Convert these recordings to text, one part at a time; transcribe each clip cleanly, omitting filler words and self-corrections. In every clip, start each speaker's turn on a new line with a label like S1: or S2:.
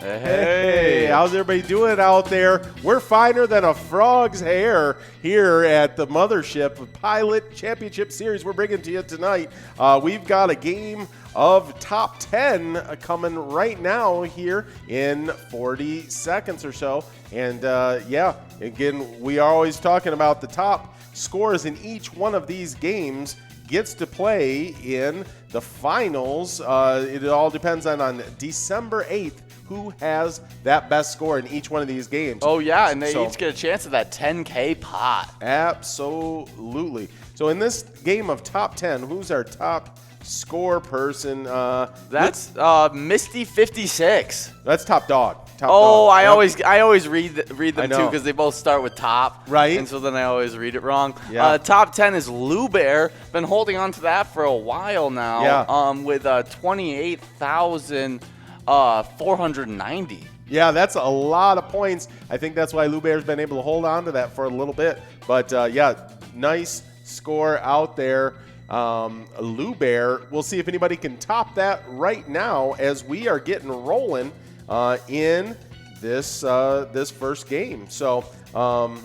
S1: Hey, how's everybody doing out there? We're finer than a frog's hair here at the mothership Pilot Championship Series we're bringing to you tonight. We've got a game of top 10 coming right now here in 40 seconds or so. And again, we are always talking about the top scores in each one of these games gets to play in the finals. It all depends on December 8th who has that best score in each one of these games.
S2: Oh, yeah, and they each get a chance at that $10K pot.
S1: Absolutely. So in this game of top 10, who's our top score person?
S2: That's Misty 56.
S1: That's top dog.
S2: I always read them too because they both start with top,
S1: right?
S2: And so then I always read it wrong.
S1: Yeah.
S2: Top 10 is Lou Bear. Been holding on to that for a while now.
S1: Yeah.
S2: With 28,490.
S1: Yeah, that's a lot of points. I think that's why Lou Bear's been able to hold on to that for a little bit. But nice score out there. Lou Bear. We'll see if anybody can top that right now as we are getting rolling in this first game. So we'll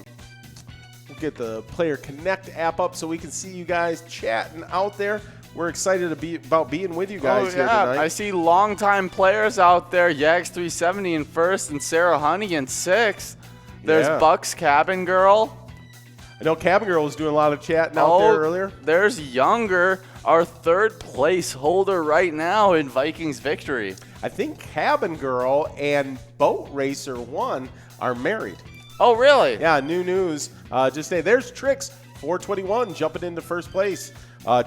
S1: get the Player Connect app up so we can see you guys chatting out there. We're excited about being with you guys here tonight.
S2: I see longtime players out there. Yags370 in first and Sarah Honey in sixth. There's Buck's Cabin Girl.
S1: I know Cabin Girl was doing a lot of chatting out there earlier.
S2: There's Younger, our third place holder right now in Vikings victory.
S1: I think Cabin Girl and Boat Racer 1 are married.
S2: Oh, really?
S1: Yeah, new news. Just say there's Trix 421 jumping into first place.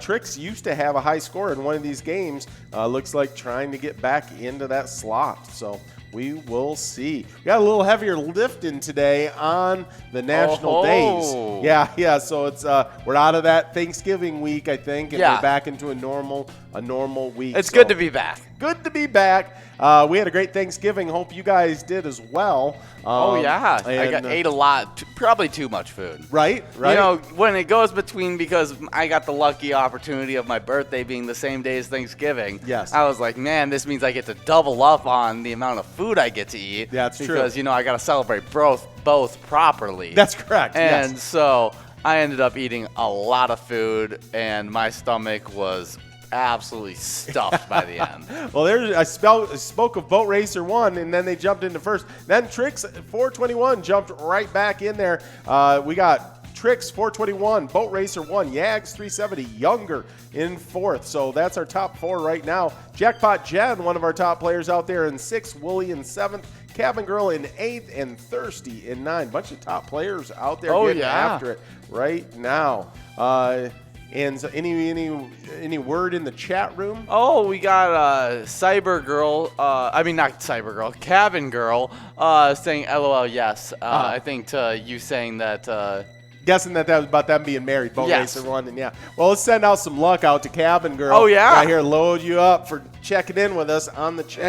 S1: Trix used to have a high score in one of these games. Looks like trying to get back into that slot. So we will see. We got a little heavier lifting today on the national days. Yeah. So it's we're out of that Thanksgiving week, I think, and we're back into a normal week.
S2: It's good to be back.
S1: Good to be back. We had a great Thanksgiving. Hope you guys did as well.
S2: I ate a lot, probably too much food.
S1: Right.
S2: You know, when it goes between, because I got the lucky opportunity of my birthday being the same day as Thanksgiving.
S1: Yes.
S2: I was like, man, this means I get to double up on the amount of food I get to eat.
S1: That's true.
S2: Because, I got to celebrate both properly.
S1: That's correct.
S2: And so I ended up eating a lot of food, and my stomach was absolutely stuffed by the end.
S1: Well, I spoke of Boat Racer 1, and then they jumped into first. Then Trix 421 jumped right back in there. We got Trix 421, Boat Racer 1, Yags 370, Younger in fourth. So that's our top four right now. Jackpot Jen, one of our top players out there in sixth, Wooly in seventh, Cabin Girl in eighth, and Thirsty in ninth. Bunch of top players out there getting after it right now. And so any word in the chat room?
S2: Oh, we got Cyber Girl. Not Cyber Girl, Cabin Girl saying LOL, yes. I think to you saying that.
S1: Guessing that was about them being married, Boat Racer 1. And well, let's send out some luck out to Cabin Girl.
S2: Oh, yeah.
S1: Right here, load you up for checking in with us on the chat.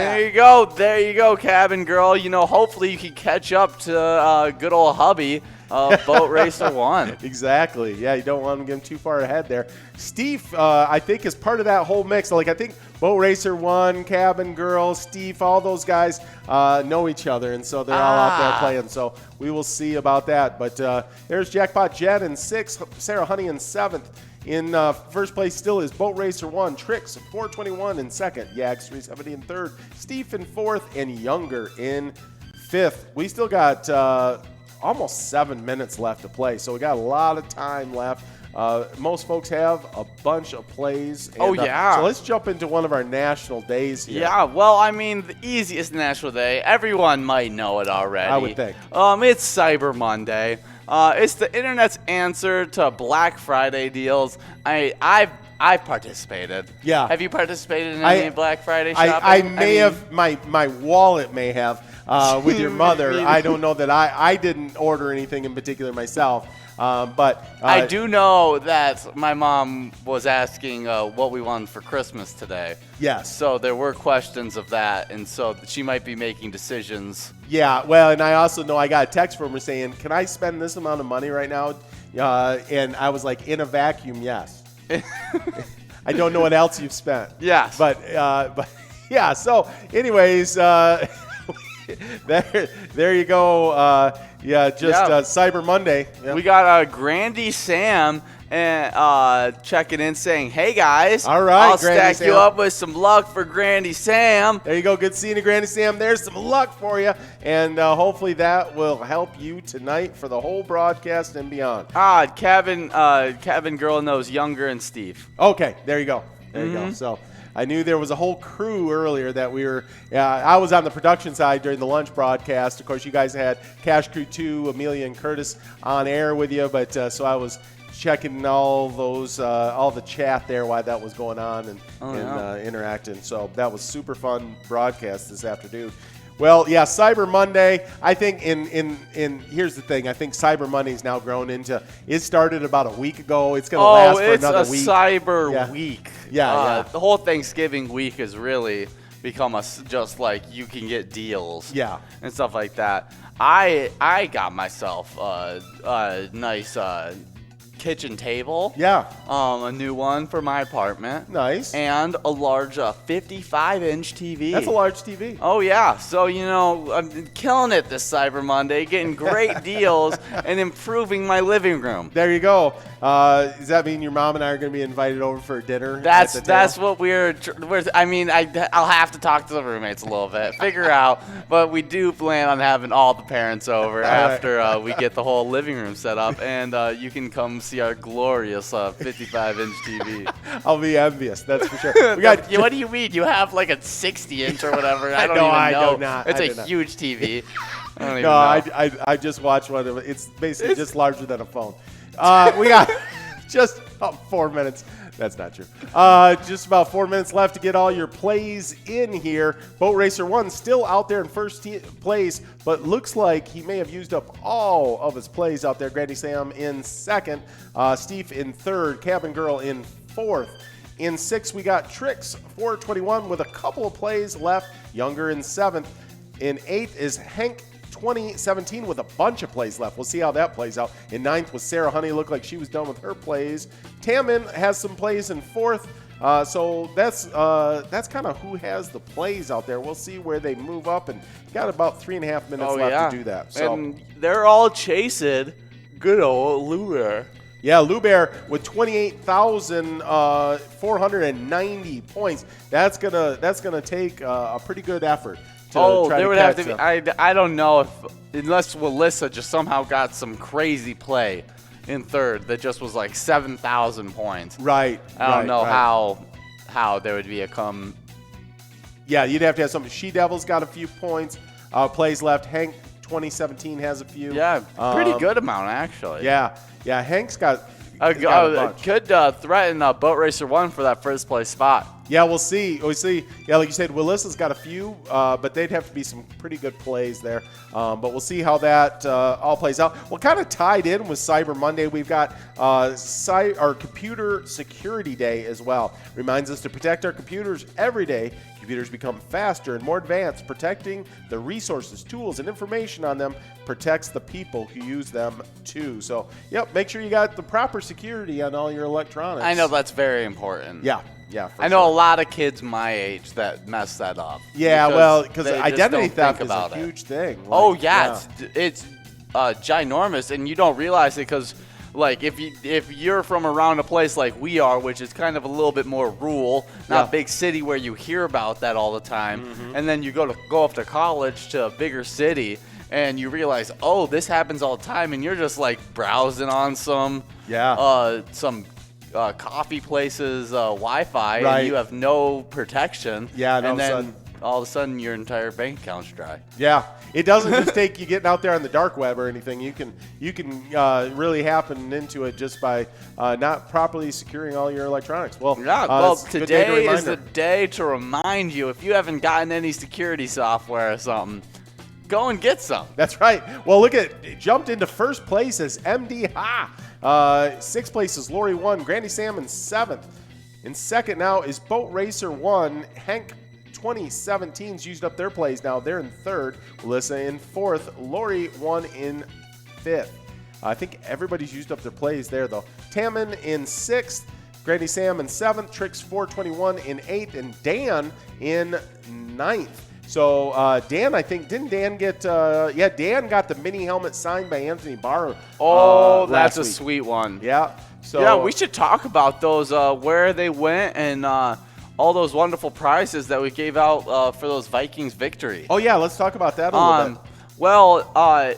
S2: There you go, Cabin Girl. Hopefully you can catch up to good old hubby. Boat Racer 1.
S1: Exactly. Yeah, you don't want to get him too far ahead there. Steve, I think, is part of that whole mix. Like, I think Boat Racer 1, Cabin Girl, Steve, all those guys know each other, and so they're all out there playing. So we will see about that. But there's Jackpot Jet in sixth, Sarah Honey in seventh. In first place still is Boat Racer 1, Trix 421 in second, Yags 370 in third, Steve in fourth, and Younger in fifth. We still got almost 7 minutes left to play, so we got a lot of time left. Most folks have a bunch of plays. And, so let's jump into one of our national days here.
S2: Yeah, well, the easiest national day, everyone might know it already.
S1: I would think.
S2: It's Cyber Monday. It's the internet's answer to Black Friday deals. I've participated.
S1: Yeah.
S2: Have you participated in any Black Friday shopping?
S1: I may have. My wallet may have. With your mother, I don't know that I didn't order anything in particular myself. But
S2: I do know that my mom was asking what we wanted for Christmas today.
S1: Yes.
S2: So there were questions of that, and so she might be making decisions.
S1: Yeah, well, and I also know I got a text from her saying, can I spend this amount of money right now? And I was like, in a vacuum, yes. I don't know what else you've spent.
S2: Yes.
S1: But yeah, so anyways, there you go. Cyber Monday. Yep.
S2: We got Grandy Sam and checking in saying, "Hey guys,
S1: all right,
S2: I'll
S1: Grandy
S2: stack
S1: Sam.
S2: you up with some luck for Grandy Sam."
S1: There you go. Good seeing you, Grandy Sam. There's some luck for you, and hopefully that will help you tonight for the whole broadcast and beyond.
S2: Kevin Girl knows Younger and Steve.
S1: Okay, there you go. There you go. So I knew there was a whole crew earlier that we were. I was on the production side during the lunch broadcast. Of course, you guys had Cash Crew 2, Amelia and Curtis on air with you, but so I was checking all the chat there while that was going on and interacting. So that was super fun broadcast this afternoon. Well, yeah, Cyber Monday. I think here's the thing. I think Cyber Monday's now grown into. It started about a week ago. It's going to last for another week.
S2: Oh, it's a Cyber week.
S1: Yeah.
S2: The whole Thanksgiving week has really become just like you can get deals.
S1: Yeah.
S2: And stuff like that. I got myself a nice kitchen table.
S1: Yeah.
S2: A new one for my apartment.
S1: Nice.
S2: And a large 55-inch TV.
S1: That's a large TV.
S2: Oh, yeah. So, I'm killing it this Cyber Monday, getting great deals and improving my living room.
S1: There you go. Does that mean your mom and I are going to be invited over for dinner?
S2: That's what I'll have to talk to the roommates a little bit, figure out. But we do plan on having all the parents over after we get the whole living room set up. And you can come see our glorious 55-inch TV.
S1: I'll be envious, that's for sure.
S2: What do you mean? You have like a 60-inch or whatever? I don't even know.
S1: I do not.
S2: It's a huge TV. I don't even know.
S1: I just watched one of it. It's basically just larger than a phone. We got just about 4 minutes. That's not true. Just about 4 minutes left to get all your plays in here. Boat Racer 1 still out there in first place, but looks like he may have used up all of his plays out there. Grandy Sam in second, Steve in third, Cabin Girl in fourth. In sixth, we got Tricks 421 with a couple of plays left. Younger in seventh. In eighth is Hank 2017 with a bunch of plays left. We'll see how that plays out. In ninth was Sarah Honey. Looked like she was done with her plays. Tammin has some plays in fourth. So that's kind of who has the plays out there. We'll see where they move up, and got about 3.5 minutes left to do that. So
S2: and they're all chasing good old Lou Bear.
S1: Yeah, Lou Bear with 28,490 points. That's gonna take a pretty good effort.
S2: There would have to be. I don't know if unless Melissa just somehow got some crazy play in third that just was like 7,000 points.
S1: Right.
S2: I don't know how there would be a come.
S1: Yeah, you'd have to have something. She Devil's got a few points. Plays left. Hank 2017 has a few.
S2: Yeah, pretty good amount actually.
S1: Yeah, Hank's got.
S2: Could threaten Boat Racer 1 for that first place spot.
S1: Yeah, we'll see. Yeah, like you said, Willis's got a few, but they'd have to be some pretty good plays there. But we'll see how that all plays out. Well, kind of tied in with Cyber Monday, we've got our Computer Security Day as well. Reminds us to protect our computers every day. Computers become faster and more advanced. Protecting the resources, tools, and information on them protects the people who use them too. So, yep, make sure you got the proper security on all your electronics.
S2: I know that's very important.
S1: Yeah.
S2: I know a lot of kids my age that mess that up.
S1: Yeah, because identity theft is a huge thing.
S2: It's ginormous, and you don't realize it because, like, if you're from around a place like we are, which is kind of a little bit more rural, not big city where you hear about that all the time, and then you go off to college to a bigger city, and you realize, oh, this happens all the time, and you're just like browsing on some coffee places Wi-Fi, and you have no protection.
S1: Yeah,
S2: and then all of a sudden your entire bank account's dry.
S1: Yeah, it doesn't just take you getting out there on the dark web or anything. You can really happen into it just by not properly securing all your electronics. Well,
S2: today is the day to remind you, if you haven't gotten any security software or something, go and get some.
S1: That's right. Well, look at it. Jumped into first place as MD Ha. Sixth place is Lori 1, Grandy Sam in seventh. In second now is Boat Racer 1. Hank 2017's used up their plays now. They're in third. Melissa in fourth. Lori 1 in fifth. I think everybody's used up their plays there, though. Tammin in sixth. Grandy Sam in seventh. Tricks 421 in eighth. And Dan in ninth. So Dan, I think, didn't Dan get? Dan got the mini helmet signed by Anthony Barr.
S2: Oh, that's
S1: last
S2: a
S1: week.
S2: sweet one.
S1: Yeah. So
S2: yeah, we should talk about those, where they went, and all those wonderful prizes that we gave out for those Vikings victory.
S1: Oh yeah, let's talk about that a little bit.
S2: Well,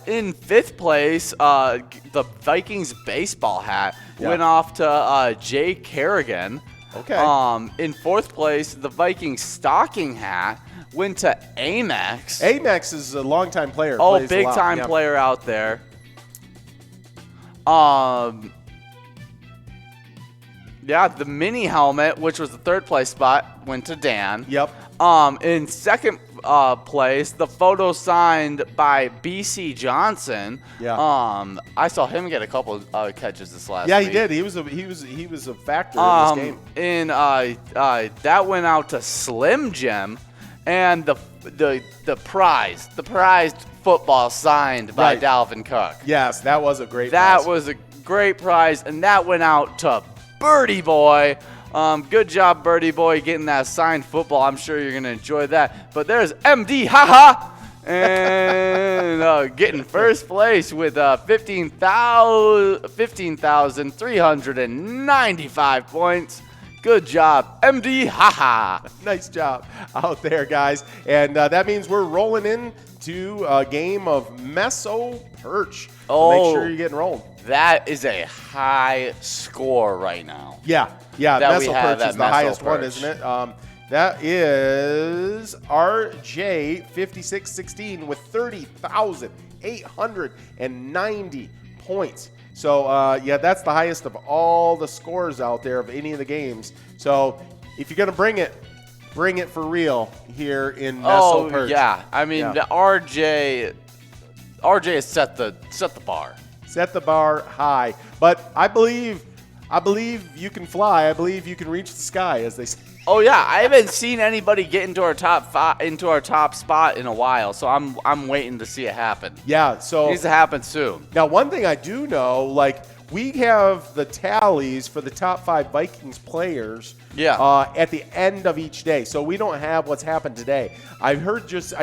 S2: in 5th place, the Vikings baseball hat went off to Jay Kerrigan.
S1: Okay.
S2: In 4th place, the Vikings stocking hat went to Amex.
S1: Amex is a longtime player.
S2: Oh,
S1: plays a
S2: big
S1: lot.
S2: time
S1: Yeah.
S2: player out there. Yeah, the mini helmet, which was the 3rd place spot, went to Dan.
S1: Yep.
S2: In 2nd place, the photo signed by BC Johnson.
S1: Yeah.
S2: I saw him get a couple catches this last
S1: Yeah,
S2: week.
S1: he did. He was a factor in this game.
S2: In that went out to Slim Jim, and the prized football signed by
S1: Right.
S2: Dalvin Cook.
S1: Yes, that was a great.
S2: That
S1: prize.
S2: was a great prize, and that went out to Birdie Boy. Good job, Birdie Boy, getting that signed football. I'm sure you're going to enjoy that. But there's MD, haha, and getting first place with 15,395 points. Good job, MD, haha.
S1: Nice job out there, guys. And that means we're rolling into a game of Meso Perch. So
S2: Oh.
S1: make sure you're getting rolled.
S2: That is a high score right now.
S1: Yeah.
S2: That we
S1: Meso
S2: have
S1: Perch
S2: at
S1: is the
S2: Meso
S1: highest one,
S2: Perch.
S1: isn't it? That is RJ 5616 with 30,890 points. So, that's the highest of all the scores out there of any of the games. So, if you're going to bring it for real here in Meso Perch.
S2: Yeah. I mean, the RJ has set the bar.
S1: Set the bar high. But I believe you can fly. I believe you can reach the sky, as they say.
S2: Oh yeah, I haven't seen anybody get into our top spot in a while, so I'm waiting to see it happen.
S1: Yeah, so
S2: It needs to happen soon.
S1: now one thing I do know, like we have the tallies for the top 5 Vikings players at the end of each day. So we don't have what's happened today. I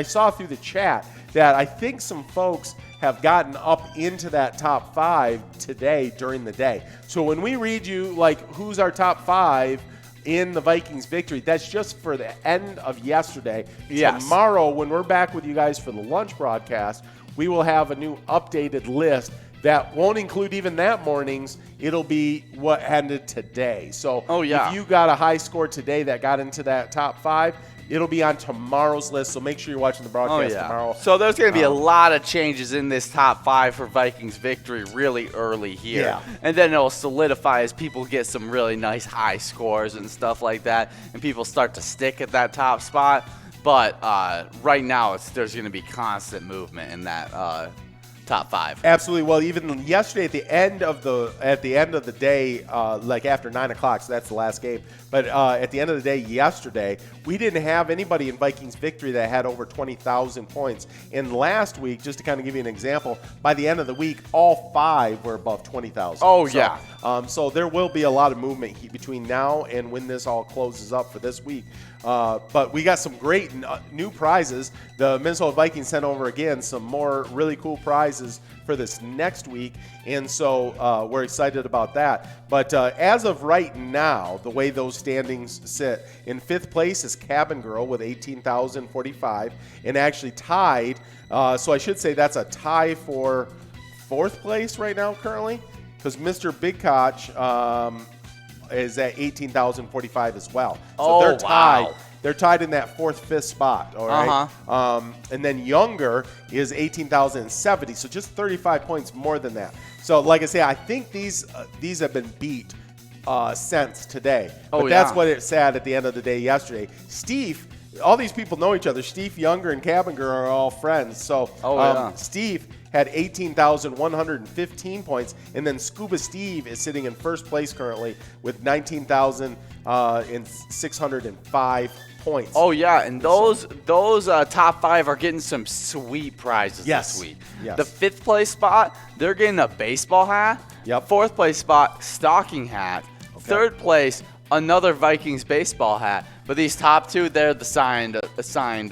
S1: saw through the chat that I think some folks have gotten up into that top 5 today during the day. So when we read you like who's our top 5 in the Vikings victory, that's just for the end of yesterday.
S2: Yes.
S1: Tomorrow, when we're back with you guys for the lunch broadcast, we will have a new updated list that won't include even that morning's. It'll be what ended today. So if you got a high score today that got into that top 5, it'll be on tomorrow's list. So make sure you're watching the broadcast tomorrow.
S2: So there's going to be a lot of changes in this top 5 for Vikings victory really early here.
S1: Yeah.
S2: And then it'll solidify as people get some really nice high scores and stuff like that, and people start to stick at that top spot. But right now, there's going to be constant movement in that top 5.
S1: Absolutely. Well, even yesterday at the end of the day, like after 9 o'clock, so that's the last game. But at the end of the day yesterday, we didn't have anybody in Vikings victory that had over 20,000 points. And last week, just to kind of give you an example, by the end of the week, all 5 were above 20,000.
S2: Oh,
S1: so,
S2: yeah.
S1: So there will be a lot of movement between now and when this all closes up for this week. But we got some great new prizes. The Minnesota Vikings sent over again some more really cool prizes for this next week, and so we're excited about that. But as of right now, the way those standings sit, in 5th place is Cabin Girl with 18,045, and actually tied. So I should say that's a tie for 4th place right now currently, because Mr. Big Koch is at 18,045 as well. So they're tied.
S2: Wow.
S1: They're tied in that 4th, 5th spot, all right? And then Younger is 18,070, so just 35 points more than that. So, like I say, I think these have been beat since today. But that's what it said at the end of the day yesterday. Steve, all these people know each other. Steve Younger and Cabin Girl are all friends. So Steve had 18,115 points, and then Scuba Steve is sitting in first place currently with 19,605 points.
S2: Oh yeah, and those top 5 are getting some sweet prizes this week.
S1: Yes.
S2: The 5th place spot, they're getting a baseball hat.
S1: Yep.
S2: 4th place spot, stocking hat. Okay. 3rd place, another Vikings baseball hat. But these top two, they're the signed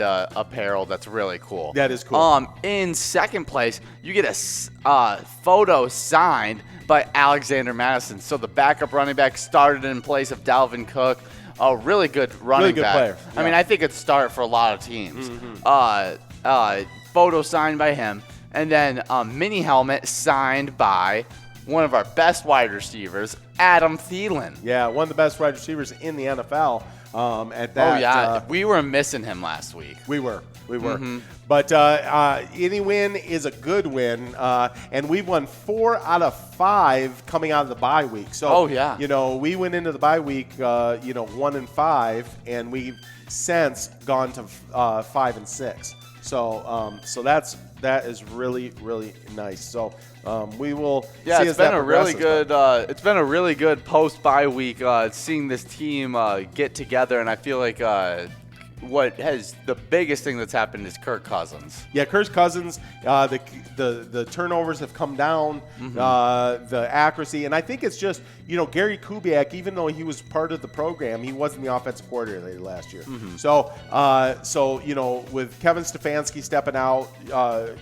S2: apparel. That's really cool.
S1: That is cool.
S2: In second place, you get a photo signed by Alexander Madison. So the backup running back started in place of Dalvin Cook. A really good running back.
S1: Player. Yeah.
S2: I mean, I think it'd start for a lot of teams. Photo signed by him. And then a mini helmet signed by one of our best wide receivers, Adam Thielen.
S1: Yeah, one of the best wide receivers in the NFL. At that,
S2: oh yeah, we were missing him last week.
S1: We were. But any win is a good win, and we've won 4 out of 5 coming out of the bye week. So, we went into the bye week, 1-5, and we've since gone to 5-6. So, that is really, really nice. So, we will.
S2: Yeah,
S1: see
S2: it's been a really good. It's been a really good post bye week. Seeing this team get together, and I feel like the biggest thing that's happened is Kirk Cousins.
S1: Yeah, Kirk Cousins. The turnovers have come down. The accuracy, and I think it's just Gary Kubiak. Even though he was part of the program, he wasn't the offensive coordinator last year. So with Kevin Stefanski stepping out,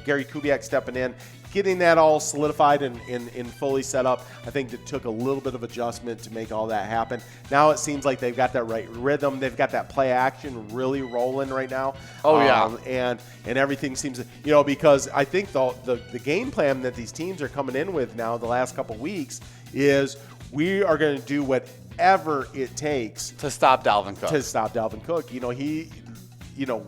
S1: Gary Kubiak stepping in, getting that all solidified and fully set up, I think it took a little bit of adjustment to make all that happen. Now it seems like they've got that right rhythm. They've got that play action really rolling right now. And everything seems because I think the game plan that these teams are coming in with now the last couple weeks is we are going to do whatever it takes
S2: to stop Dalvin Cook.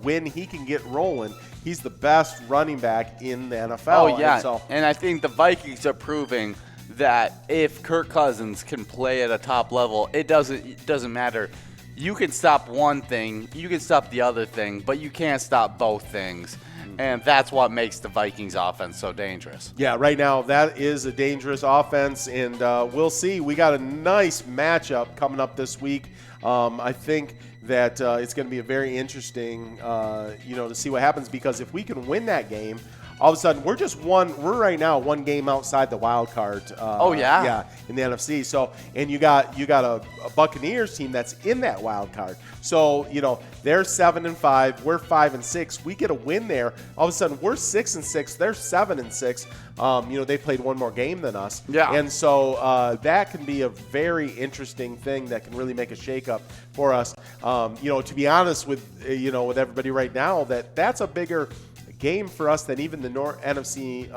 S1: When he can get rolling, he's the best running back in the NFL.
S2: Oh, yeah. And I think the Vikings are proving that if Kirk Cousins can play at a top level, it doesn't matter. You can stop one thing, you can stop the other thing, but you can't stop both things. And that's what makes the Vikings offense so dangerous.
S1: Yeah, right now that is a dangerous offense, and we'll see. We got a nice matchup coming up this week. I think that it's going to be a very interesting, to see what happens, because if we can win that game, all of a sudden we're right now one game outside the wild card. In the NFC. So, and you got a Buccaneers team that's in that wild card. So, they're 7-5, we're 5-6. We get a win there. All of a sudden we're 6-6, they're 7-6. They played one more game than us.
S2: Yeah.
S1: And so that can be a very interesting thing that can really make a shakeup for us. To be honest with everybody right now, that's a bigger game for us than even the NFC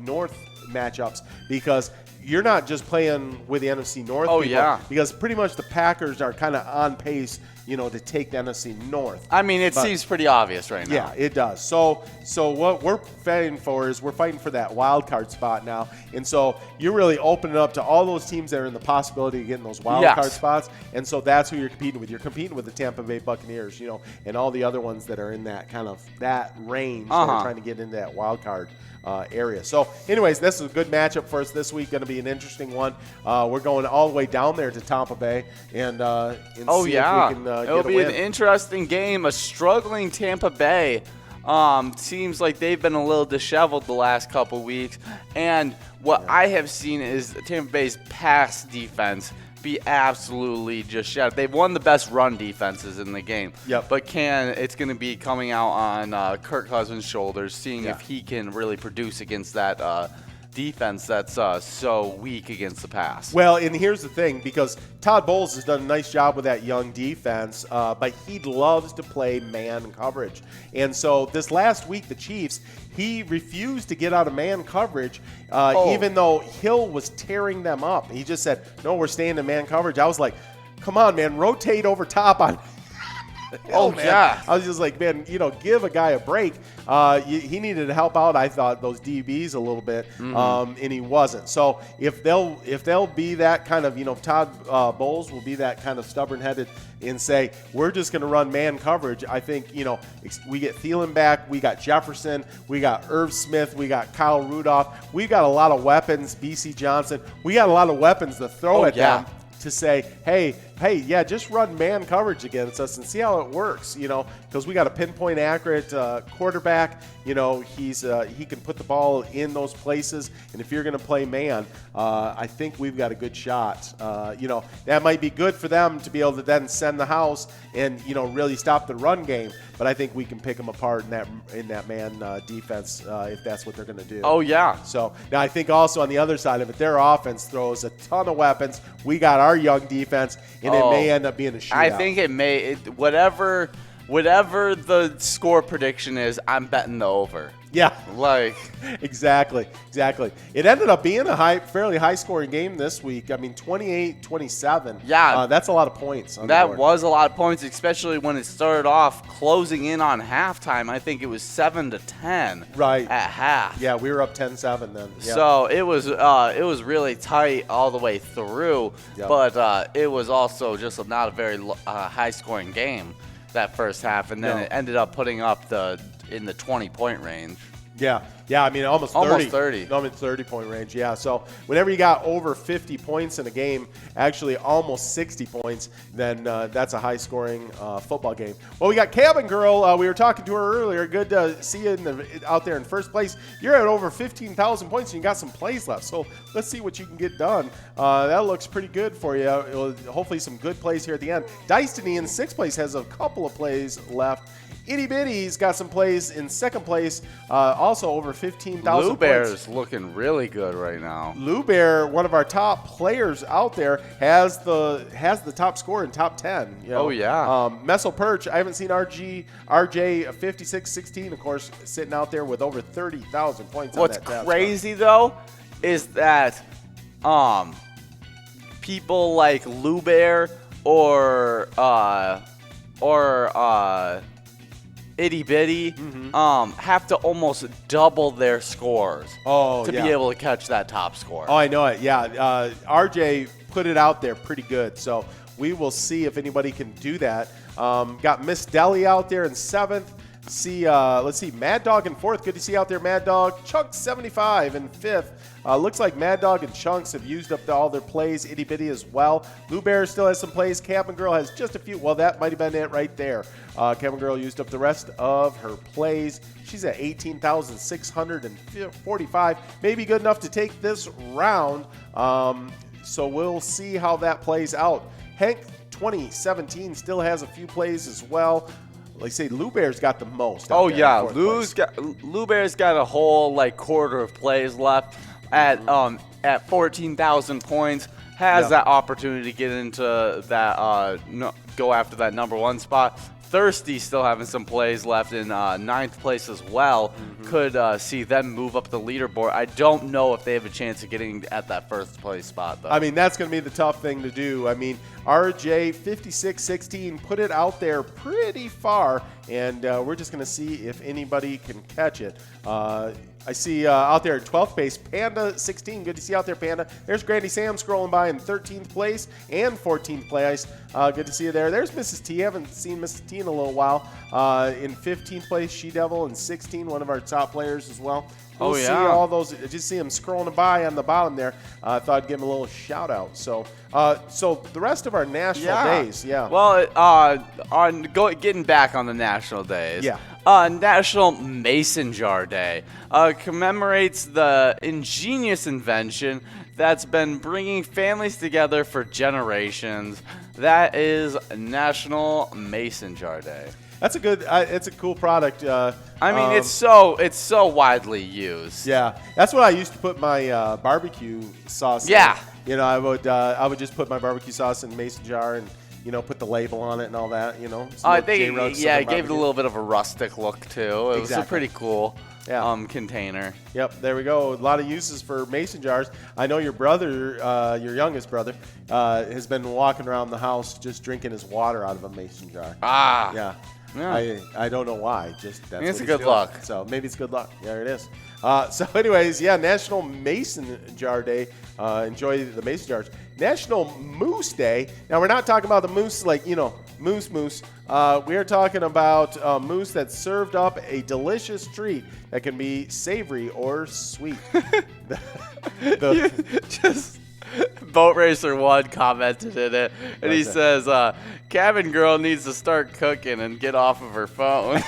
S1: North matchups, because you're not just playing with the NFC North people, because pretty much the Packers are kind of on pace, to take the NFC North.
S2: I mean, it seems pretty obvious right now.
S1: Yeah, it does. So what we're fighting for is we're fighting for that wild card spot now. And so you're really opening up to all those teams that are in the possibility of getting those wild card spots. And so that's who you're competing with. You're competing with the Tampa Bay Buccaneers, and all the other ones that are in that kind of that range that are trying to get into that wild card area. So anyways, this is a good matchup for us this week. Going to be an interesting one. We're going all the way down there to Tampa Bay and see if we can
S2: it'll be an interesting game. A struggling Tampa Bay seems like they've been a little disheveled the last couple weeks, and what I have seen is Tampa Bay's pass defense be absolutely just shattered. They've won the best run defenses in the game.
S1: Yep.
S2: But it's going to be coming out on Kirk Cousins' shoulders, seeing if he can really produce against that defense that's so weak against the pass.
S1: Well, and here's the thing, because Todd Bowles has done a nice job with that young defense, but he loves to play man coverage. And so this last week, the Chiefs, he refused to get out of man coverage, even though Hill was tearing them up. He just said, no, we're staying in man coverage. I was like, come on, man, rotate over top on I was just like, man, give a guy a break. He needed to help out, I thought, those DBs a little bit, and he wasn't. So if they'll be that kind of, Todd Bowles will be that kind of stubborn-headed and say, we're just going to run man coverage. I think, we get Thielen back, we got Jefferson, we got Irv Smith, we got Kyle Rudolph. We got a lot of weapons, B.C. Johnson. We got a lot of weapons to throw at them to say, hey, hey, yeah, just run man coverage against us and see how it works, because we got a pinpoint accurate quarterback. He can put the ball in those places, and if you're going to play man, I think we've got a good shot. That might be good for them to be able to then send the house and really stop the run game. But I think we can pick them apart in that man defense if that's what they're going to do.
S2: Oh yeah.
S1: So now I think also on the other side of it, their offense throws a ton of weapons. We got our young defense, and it may end up being a shootout.
S2: I think it may. Whatever the score prediction is, I'm betting the over.
S1: Yeah.
S2: Exactly.
S1: It ended up being a fairly high-scoring game this week. I mean, 28-27.
S2: Yeah.
S1: That's a lot of points.
S2: That was a lot of points, especially when it started off closing in on halftime. I think it was 7-10.
S1: Right.
S2: At half.
S1: Yeah, we were up 10-7 then. Yeah.
S2: So it was really tight all the way through, but it was also just not a very high-scoring game that first half, and then it ended up putting up in the 20-point range.
S1: Yeah, I mean, almost 30.
S2: Almost 30.
S1: No, I mean, 30-point range, yeah. So whenever you got over 50 points in a game, actually almost 60 points, then that's a high-scoring football game. Well, we got Cabin Girl. We were talking to her earlier. Good to see you out there in first place. You're at over 15,000 points, and you got some plays left. So let's see what you can get done. That looks pretty good for you. Hopefully some good plays here at the end. Destiny in sixth place has a couple of plays left. Itty Bitty's got some plays in second place, also over 15,000 points.
S2: Lou Bear's looking really good right now.
S1: Lou Bear, one of our top players out there, has the top score in top 10.
S2: Oh, yeah.
S1: Messel Perch, I haven't seen RJ 5616, of course, sitting out there with over 30,000 points.
S2: What's crazy, though, is that people like Lou Bear or Itty Bitty have to almost double their scores to be able to catch that top score.
S1: Oh, I know it. Yeah, RJ put it out there pretty good. So we will see if anybody can do that. Got Miss Deli out there in seventh. Let's see, Mad Dog in fourth. Good to see you out there, Mad Dog. Chunk 75 in fifth. Looks like Mad Dog and Chunks have used up all their plays. Itty Bitty as well. Lou Bear still has some plays. Cabin Girl has just a few. Well, that might have been it right there. Cabin Girl used up the rest of her plays. She's at 18,645. Maybe good enough to take this round. So we'll see how that plays out. Hank 2017 still has a few plays as well. Like I say, Lou Bear's got the most.
S2: Oh yeah, Lou Bear's got a whole quarter of plays left at 14,000 points. Has that opportunity to get into that go after that number one spot. Thirsty still having some plays left in ninth place as well. Could see them move up the leaderboard. I don't know if they have a chance of getting at that first place spot, though.
S1: I mean, that's going to be the tough thing to do. I mean, RJ 5616 put it out there pretty far, and we're just going to see if anybody can catch it. I see out there at 12th place, Panda 16. Good to see you out there, Panda. There's Grandy Sam scrolling by in 13th place and 14th place. Good to see you there. There's Mrs. T. I haven't seen Mrs. T in a little while. In 15th place, She-Devil, and 16, one of our top players as well. We'll see all those. Just see him scrolling by on the bottom there. I thought I'd give him a little shout out. So the rest of our national days,
S2: Well, getting back on the national days.
S1: Yeah.
S2: National Mason Jar Day commemorates the ingenious invention that's been bringing families together for generations. That is National Mason Jar Day.
S1: That's a good. It's a cool product.
S2: I mean, it's so widely used.
S1: Yeah, that's what I used to put my barbecue sauce.
S2: Yeah.
S1: In. I would just put my barbecue sauce in a mason jar and put the label on it and all that.
S2: I think it gave it a little bit of a rustic look too. It was a pretty cool container.
S1: Yep, there we go. A lot of uses for mason jars. I know your brother, your youngest brother, has been walking around the house just drinking his water out of a mason jar.
S2: Yeah.
S1: I don't know why. That's
S2: a good luck.
S1: So maybe it's good luck. There it is. So anyways, National Mason Jar Day. Enjoy the mason jars. National Moose Day. Now we're not talking about the moose moose. We are talking about moose that served up a delicious treat that can be savory or sweet.
S2: Boat Racer 1 commented in it, and he says, cabin girl needs to start cooking and get off of her phone.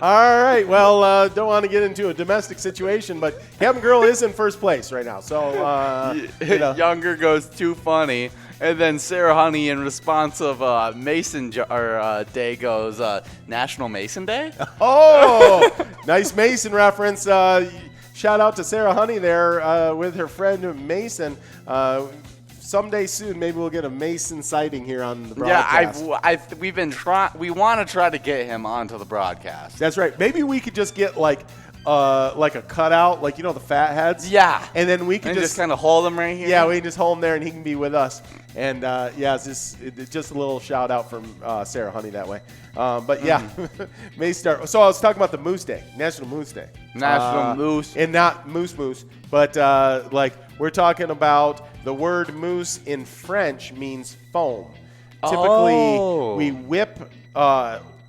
S1: All right. Well, don't want to get into a domestic situation, but cabin girl is in first place right now. So,
S2: Younger goes too funny. And then Sarah Honey, in response of Mason Day, goes, National Mason Day?
S1: Oh, nice Mason reference. Shout out to Sarah Honey there with her friend Mason. Someday soon, maybe we'll get a Mason sighting here on the broadcast.
S2: Yeah, we want to try to get him onto the broadcast.
S1: That's right. Maybe we could just get like a cutout, like the fat heads.
S2: Yeah.
S1: And then we can
S2: just kind of hold him right here.
S1: Yeah, we can just hold him there, and he can be with us. And it's just a little shout out from Sarah Honey that way. But yeah, May start. So I was talking about the Moose Day, National Moose Day.
S2: National Moose.
S1: And not moose, but we're talking about the word moose in French means foam. Typically, we whip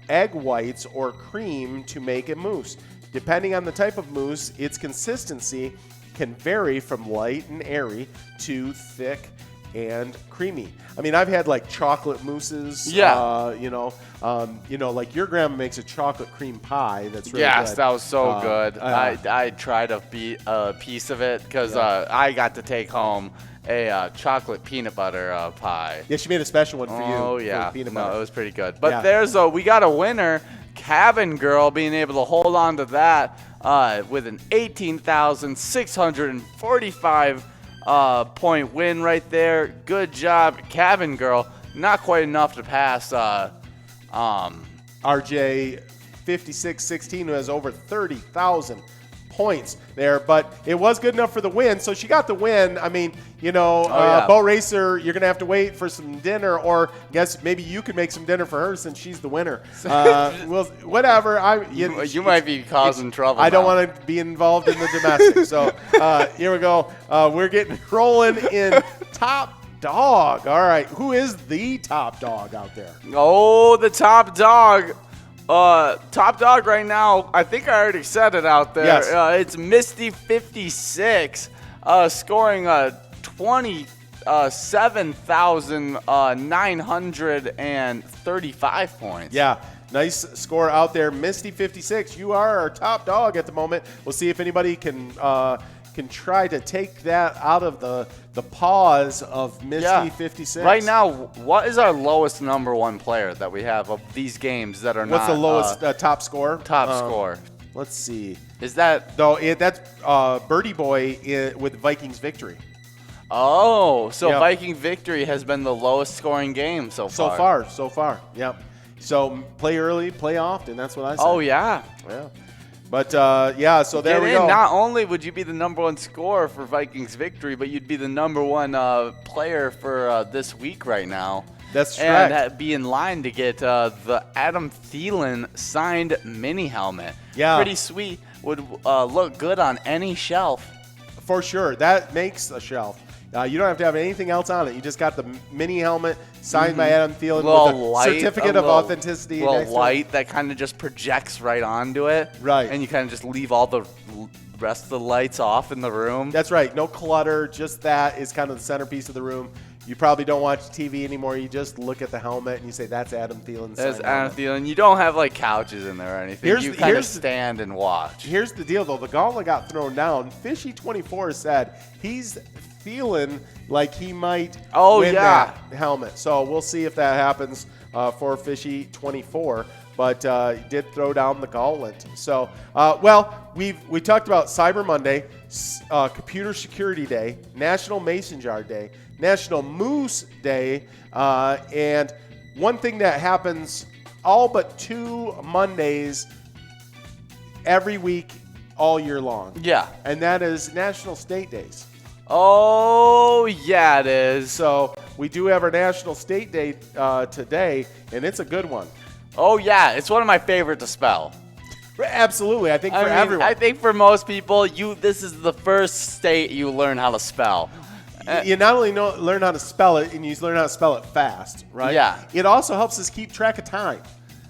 S1: egg whites or cream to make a mousse. Depending on the type of mousse, its consistency can vary from light and airy to thick and creamy. I mean, I've had like chocolate mousses.
S2: Yeah.
S1: Like your grandma makes a chocolate cream pie that's really
S2: yes,
S1: good.
S2: That was so good. I tried a piece of it because I got to take home a chocolate peanut butter pie.
S1: Yeah, she made a special one for you.
S2: Oh yeah,
S1: peanut butter.
S2: It was pretty good. But we got a winner, Cabin Girl, being able to hold on to that with an 18,645 point win right there. Good job, Cabin Girl. Not quite enough to pass
S1: RJ 5616, who has over 30,000 points there, but it was good enough for the win. So she got the win. I mean, Boat Racer, you're gonna have to wait for some dinner, or guess maybe you could make some dinner for her since she's the winner. Well, whatever.
S2: You might be causing trouble.
S1: I don't want to be involved in the domestic. So here we go. We're getting rolling in top dog. All right, who is the top dog out there?
S2: Oh, the top dog. Top dog right now, I think I already said it out there.
S1: Yes.
S2: It's Misty 56, scoring 27,935 points.
S1: Yeah, nice score out there. Misty 56, you are our top dog at the moment. We'll see if anybody can try to take that out of the paws of Misty 56.
S2: Right now, what is our lowest number one player that we have of these games that are
S1: What's the lowest top score?
S2: Top score.
S1: Let's see.
S2: Is that
S1: that's Birdie Boy with Vikings victory.
S2: Oh, so yep. Viking victory has been the lowest scoring game so far.
S1: So far. Yep. So play early, play often. That's what I say.
S2: Oh yeah.
S1: Yeah. But, so there we go.
S2: Not only would you be the number one scorer for Vikings victory, but you'd be the number one player for this week right now.
S1: That's correct.
S2: And be in line to get the Adam Thielen signed mini helmet.
S1: Yeah.
S2: Pretty sweet. Would look good on any shelf.
S1: For sure. That makes a shelf. You don't have to have anything else on it. You just got the mini helmet signed by Adam Thielen with a certificate of authenticity.
S2: A little light that kind of just projects right onto it.
S1: Right.
S2: And you kind of just leave all the rest of the lights off in the room.
S1: That's right. No clutter. Just that is kind of the centerpiece of the room. You probably don't watch TV anymore. You just look at the helmet and you say, that's Adam Thielen.
S2: That's Adam Thielen. You don't have like couches in there or anything. You kind of stand and watch.
S1: Here's the deal, though. The gauntlet got thrown down. Fishy24 said he's feeling like he might win that helmet. So we'll see if that happens for Fishy24. But he did throw down the gauntlet. So, we talked about Cyber Monday, Computer Security Day, National Mason Jar Day, National Moose Day, and one thing that happens all but 2 Mondays every week all year long.
S2: Yeah.
S1: And that is National State Days.
S2: Oh, yeah, it is.
S1: So we do have our National State Day today, and it's a good one.
S2: Oh, yeah. It's one of my favorite to spell.
S1: Absolutely. I think for everyone.
S2: I think for most people, this is the first state you learn how to spell.
S1: You not only learn how to spell it, and you learn how to spell it fast, right?
S2: Yeah.
S1: It also helps us keep track of time.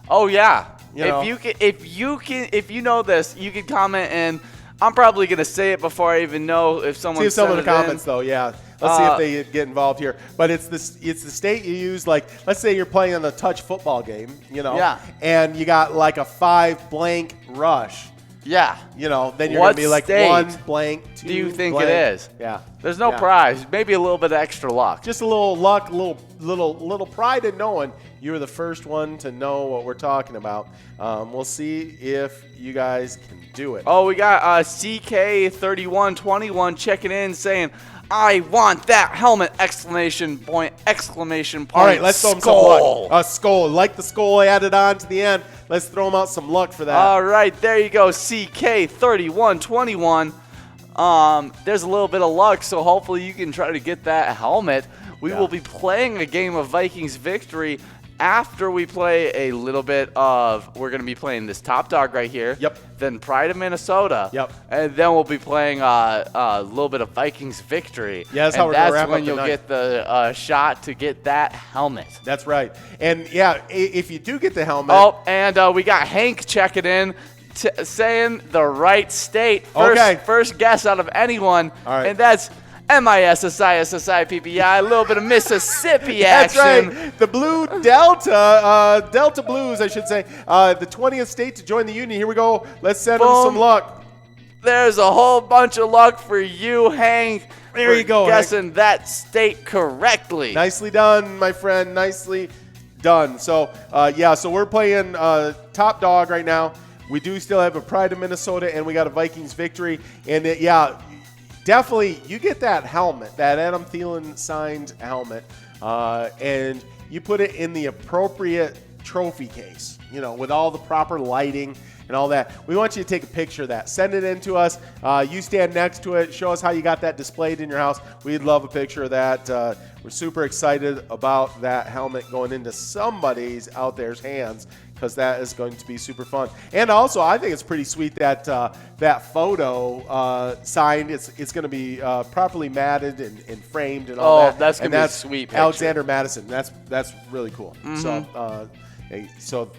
S2: Oh, yeah.
S1: If
S2: you know this, you can comment and I'm probably going to say it before I even know if someone
S1: See if someone in the
S2: in.
S1: comments, though, yeah. Let's see if they get involved here. But it's the state you use, like, let's say you're playing on a touch football game,
S2: Yeah.
S1: and you got like a 5 blank rush.
S2: Yeah.
S1: Then you're going to be like
S2: state
S1: 1 blank, 2
S2: do you think
S1: blank.
S2: it is?
S1: Yeah.
S2: There's no prize. Maybe a little bit of extra luck.
S1: Just a little luck, little pride in knowing you were the first one to know what we're talking about. We'll see if you guys can do it.
S2: Oh, we got CK3121 checking in saying, I want that helmet! Exclamation point!
S1: All right, let's throw him some luck. A skull. Like the skull added on to the end. Let's throw him out some luck for that.
S2: All right, there you go, CK3121. There's a little bit of luck, so hopefully you can try to get that helmet. We will be playing a game of Vikings Victory after we play a little bit of, we're going to be playing this Top Dog right here.
S1: Yep.
S2: Then Pride of Minnesota.
S1: Yep.
S2: And then we'll be playing a little bit of Vikings Victory.
S1: Yeah, that's how we're going to wrap up
S2: when
S1: the
S2: you'll
S1: night.
S2: get the shot to get that helmet.
S1: That's right. And, yeah, if you do get the helmet.
S2: Oh, and we got Hank checking in. Saying the right state. First guess out of anyone.
S1: All right.
S2: And that's MISSISSIPPI, a little bit of Mississippi
S1: That's
S2: action.
S1: right. The Blue Delta, Delta Blues, I should say, the 20th state to join the union. Here we go. Let's send them some luck.
S2: There's a whole bunch of luck for you, Hank.
S1: There you go,
S2: guessing that state correctly.
S1: Nicely done, my friend. Nicely done. So, so we're playing Top Dog right now. We do still have a Pride of Minnesota, and we got a Vikings Victory. And, definitely you get that helmet, that Adam Thielen signed helmet, and you put it in the appropriate trophy case, with all the proper lighting and all that. We want you to take a picture of that. Send it in to us. You stand next to it. Show us how you got that displayed in your house. We'd love a picture of that. We're super excited about that helmet going into somebody's out there's hands, because that is going to be super fun. And also, I think it's pretty sweet that that photo signed. It's going to be properly matted and framed and all that.
S2: Oh, that's going to be a sweet picture.
S1: Alexander Madison. That's really cool. Mm-hmm. So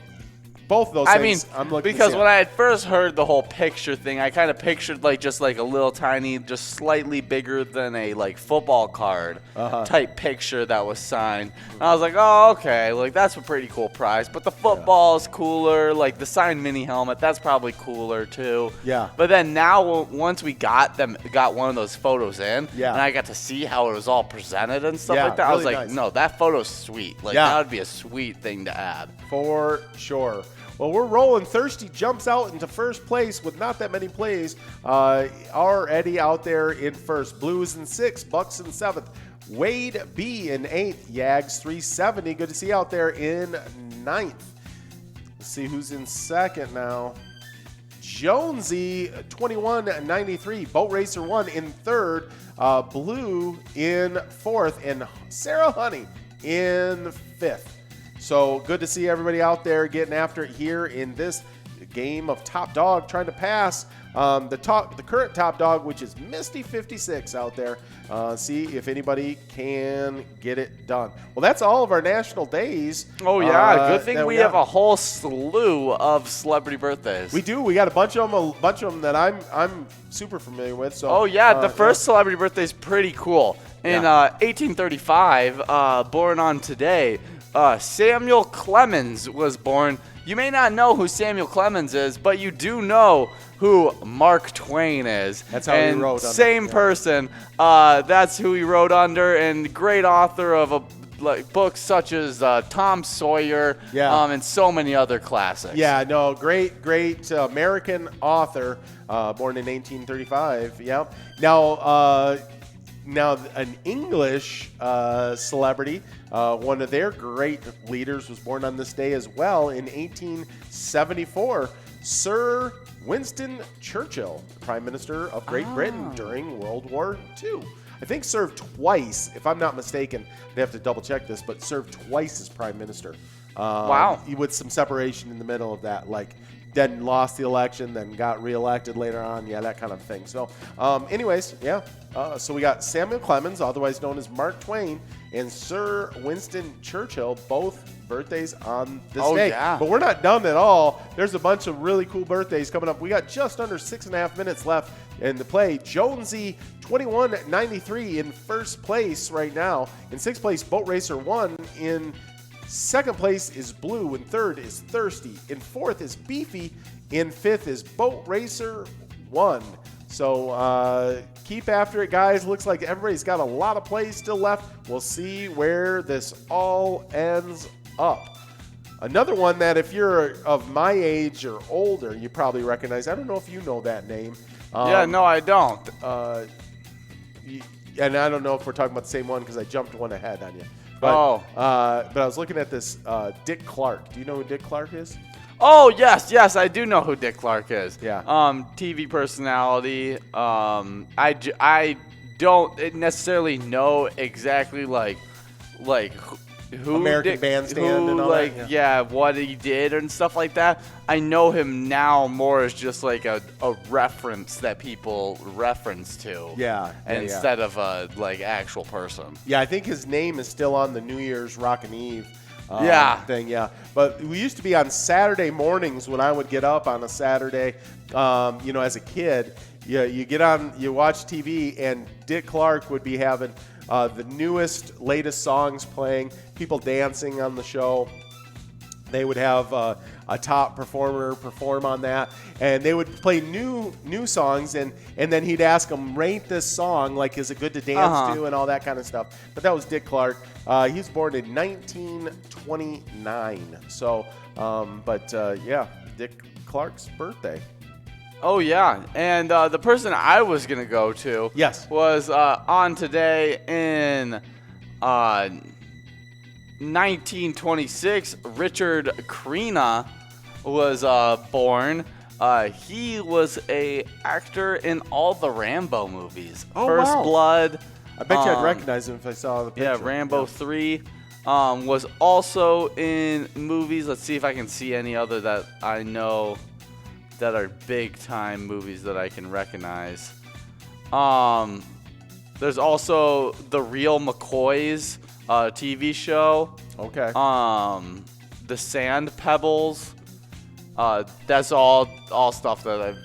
S1: both of those things, I'm looking
S2: because
S1: to see
S2: when I had first heard the whole picture thing, I kind of pictured just like a little tiny, just slightly bigger than a football card type picture that was signed. And I was like, oh, okay, that's a pretty cool prize. But the football is cooler, the signed mini helmet, that's probably cooler too.
S1: Yeah.
S2: But then now, once we got one of those photos in, and I got to see how it was all presented and stuff like that,
S1: really
S2: I was like,
S1: nice.
S2: No, that photo's sweet. That would be a sweet thing to add.
S1: For sure. Well, we're rolling. Thirsty jumps out into first place with not that many plays. Already out there in first. Blues in 6th, Bucks in 7th. Wade B in 8th. Yags 370. Good to see you out there in 9th. Let's see who's in 2nd now. Jonesy 2193. Boat Racer 1 in 3rd. Blue in 4th. And Sarah Honey in 5th. So good to see everybody out there getting after it here in this game of Top Dog, trying to pass the current Top Dog, which is Misty 56 out there. See if anybody can get it done. Well, that's all of our national days.
S2: Oh yeah, good thing we have a whole slew of celebrity birthdays.
S1: We do. We got a bunch of them that I'm super familiar with. So.
S2: Oh yeah, the first celebrity birthday is pretty cool. In 1835, born on today. Samuel Clemens was born. You may not know who Samuel Clemens is, but you do know who Mark Twain is.
S1: That's how he wrote under.
S2: Same person. That's who he wrote under, and great author of books such as Tom Sawyer and so many other classics.
S1: Yeah, no, great American author, born in 1835. Yeah. Now, an English celebrity, one of their great leaders, was born on this day as well in 1874. Sir Winston Churchill, Prime Minister of Great Britain during World War II. I think served twice, if I'm not mistaken. They have to double check this, but served twice as Prime Minister.
S2: Wow.
S1: With some separation in the middle of that, then lost the election, then got reelected later on. Yeah, that kind of thing. So, so we got Samuel Clemens, otherwise known as Mark Twain, and Sir Winston Churchill, both birthdays on this
S2: Oh,
S1: day.
S2: yeah.
S1: But we're not done at all. There's a bunch of really cool birthdays coming up. We got just under 6.5 minutes left in the play. Jonesy 2193 in first place right now. In sixth place, Boat Racer 1. In second place is Blue. In third is Thirsty. In fourth is Beefy. In fifth is Boat Racer 1. So keep after it, guys. Looks like everybody's got a lot of plays still left. We'll see where this all ends up. Another one that if you're of my age or older, you probably recognize. I don't know if you know that name.
S2: Yeah, no, I don't.
S1: And I don't know if we're talking about the same one because I jumped one ahead on you. But, but I was looking at this Dick Clark. Do you know who Dick Clark is?
S2: Oh, yes, I do know who Dick Clark is.
S1: Yeah.
S2: TV personality. I don't necessarily know exactly like who
S1: American Bandstand and all that.
S2: Yeah, what he did and stuff like that. I know him now more as just like a reference that people reference to.
S1: Yeah.
S2: Instead of a like actual person.
S1: Yeah, I think his name is still on the New Year's Rockin' Eve. Thing, yeah. But we used to be on Saturday mornings when I would get up on a Saturday, as a kid. You get on, you watch TV, and Dick Clark would be having the newest, latest songs playing, people dancing on the show. They would have a top performer perform on that, and they would play new songs, and then he'd ask them, rate this song, like, is it good to dance to, and all that kind of stuff. But that was Dick Clark. He was born in 1929. So, Dick Clark's birthday.
S2: Oh, yeah. And the person I was going to go to was on today in 1926. Richard Crenna was born. He was a actor in all the Rambo movies. First Blood.
S1: I bet you I'd recognize him if I saw the picture.
S2: Yeah, Rambo 3. Was also in movies. Let's see if I can see any other that I know that are big-time movies that I can recognize. There's also The Real McCoys TV show.
S1: Okay.
S2: The Sand Pebbles. That's all stuff that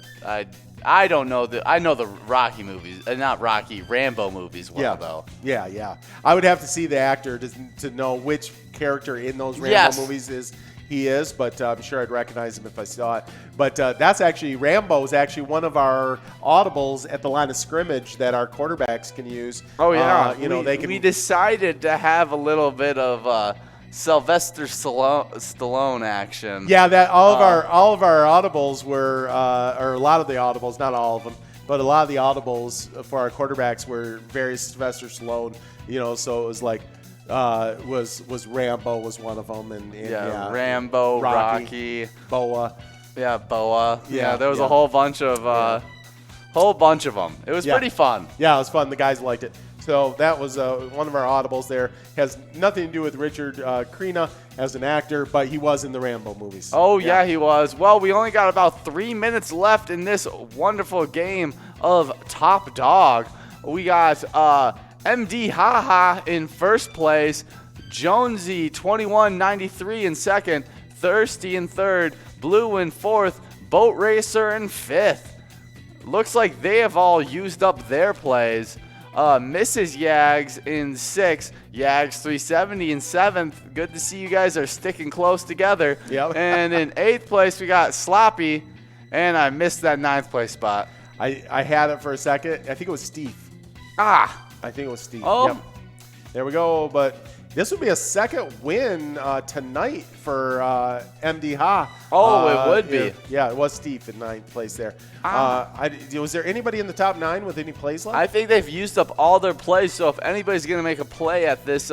S2: I don't know. I know the Rocky movies, not Rocky, Rambo movies well, though.
S1: Yeah. I would have to see the actor to know which character in those Rambo movies he is, but I'm sure I'd recognize him if I saw it. But Rambo is actually one of our audibles at the line of scrimmage that our quarterbacks can use.
S2: Oh, yeah.
S1: We
S2: decided to have a little bit of Sylvester Stallone action.
S1: Yeah, that all of our audibles were, or a lot of the audibles, not all of them, but a lot of the audibles for our quarterbacks were very Sylvester Stallone. So it was like was Rambo was one of them, and
S2: Rambo, Rocky,
S1: Boa.
S2: Yeah, Boa. Yeah, there was a whole bunch of them. It was pretty fun.
S1: Yeah, it was fun. The guys liked it. So that was one of our audibles there. Has nothing to do with Richard Crenna as an actor, but he was in the Rambo movies.
S2: Oh, yeah, he was. Well, we only got about 3 minutes left in this wonderful game of Top Dog. We got MD Haha in first place, Jonesy 2193 in second, Thirsty in third, Blue in fourth, Boat Racer in fifth. Looks like they have all used up their plays. Mrs. Yags in sixth, Yags 370 in seventh. Good to see you guys are sticking close together.
S1: Yep.
S2: And in eighth place, we got Sloppy, and I missed that ninth place spot.
S1: I had it for a second. I think it was Steve. I think it was Steve.
S2: Oh.
S1: Yep. There we go. But this would be a second win tonight for MD Ha.
S2: Oh, it would be.
S1: Yeah, it was Steve in ninth place there. Was there anybody in the top 9 with any plays left?
S2: I think they've used up all their plays, so if anybody's going to make a play at this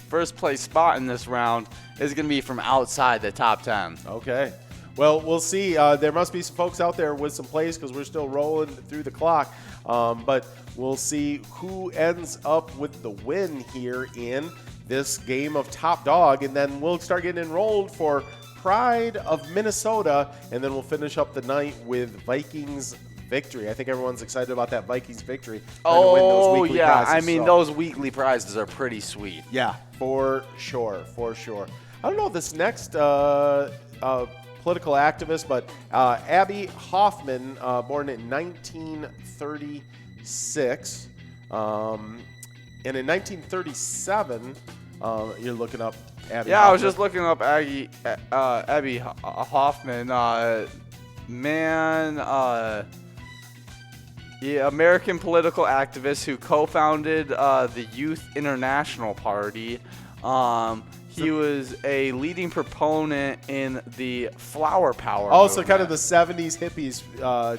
S2: first place spot in this round, it's going to be from outside the top 10.
S1: Okay. Well, we'll see. There must be some folks out there with some plays because we're still rolling through the clock. But we'll see who ends up with the win here in this game of Top Dog. And then we'll start getting enrolled for Pride of Minnesota. And then we'll finish up the night with Vikings victory. I think everyone's excited about that Vikings victory.
S2: Oh, yeah. Prizes, those weekly prizes are pretty sweet.
S1: Yeah, for sure. I don't know this next political activist, but Abby Hoffman, born in 1936. And in 1937, you're looking up Abby Hoffman.
S2: I was just looking up Abby Hoffman. American political activist who co-founded the Youth International Party. He was a leading proponent in the flower power movement.
S1: So kind of the 70s hippies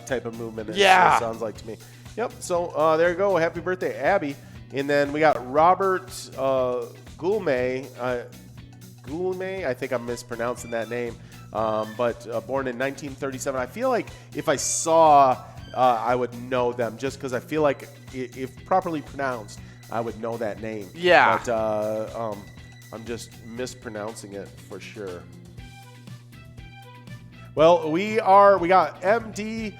S1: type of movement. It sounds like to me. Yep. So there you go. Happy birthday, Abby. And then we got Robert Goulmet. Goulmet, I think I'm mispronouncing that name. But born in 1937. I feel like if I saw, I would know them just because I feel like if properly pronounced, I would know that name.
S2: Yeah.
S1: But I'm just mispronouncing it for sure. Well, we got MD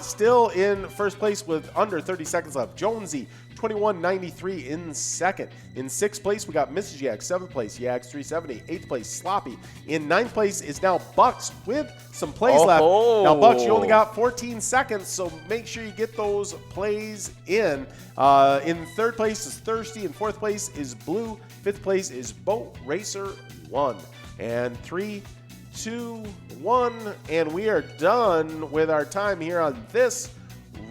S1: still in first place with under 30 seconds left. Jonesy, 21.93 in second. In sixth place, we got Mrs. Yags. Seventh place, Yags 370. Eighth place, Sloppy. In ninth place is now Bucks with some plays left. Now, Bucks, you only got 14 seconds, so make sure you get those plays in. In third place is Thirsty. In fourth place is Blue. Fifth place is Boat Racer 1. And 3, 2, 1, and we are done with our time here on this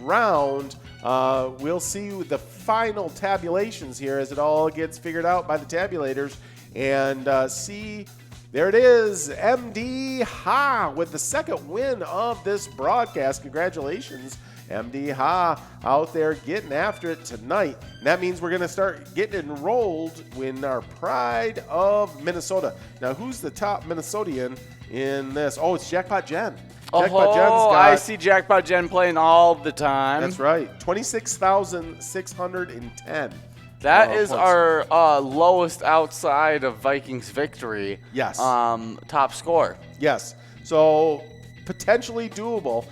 S1: round. We'll see the final tabulations here as it all gets figured out by the tabulators. And see, there it is, MD Ha with the second win of this broadcast. Congratulations, MD Ha, out there getting after it tonight. And that means we're going to start getting enrolled in our Pride of Minnesota. Now, who's the top Minnesotan in this? Oh, it's Jackpot Jen.
S2: I see Jackpot Jen playing all the time.
S1: That's right. 26,610.
S2: That is points. Our lowest outside of Vikings victory.
S1: Yes.
S2: Top score.
S1: Yes. So potentially doable.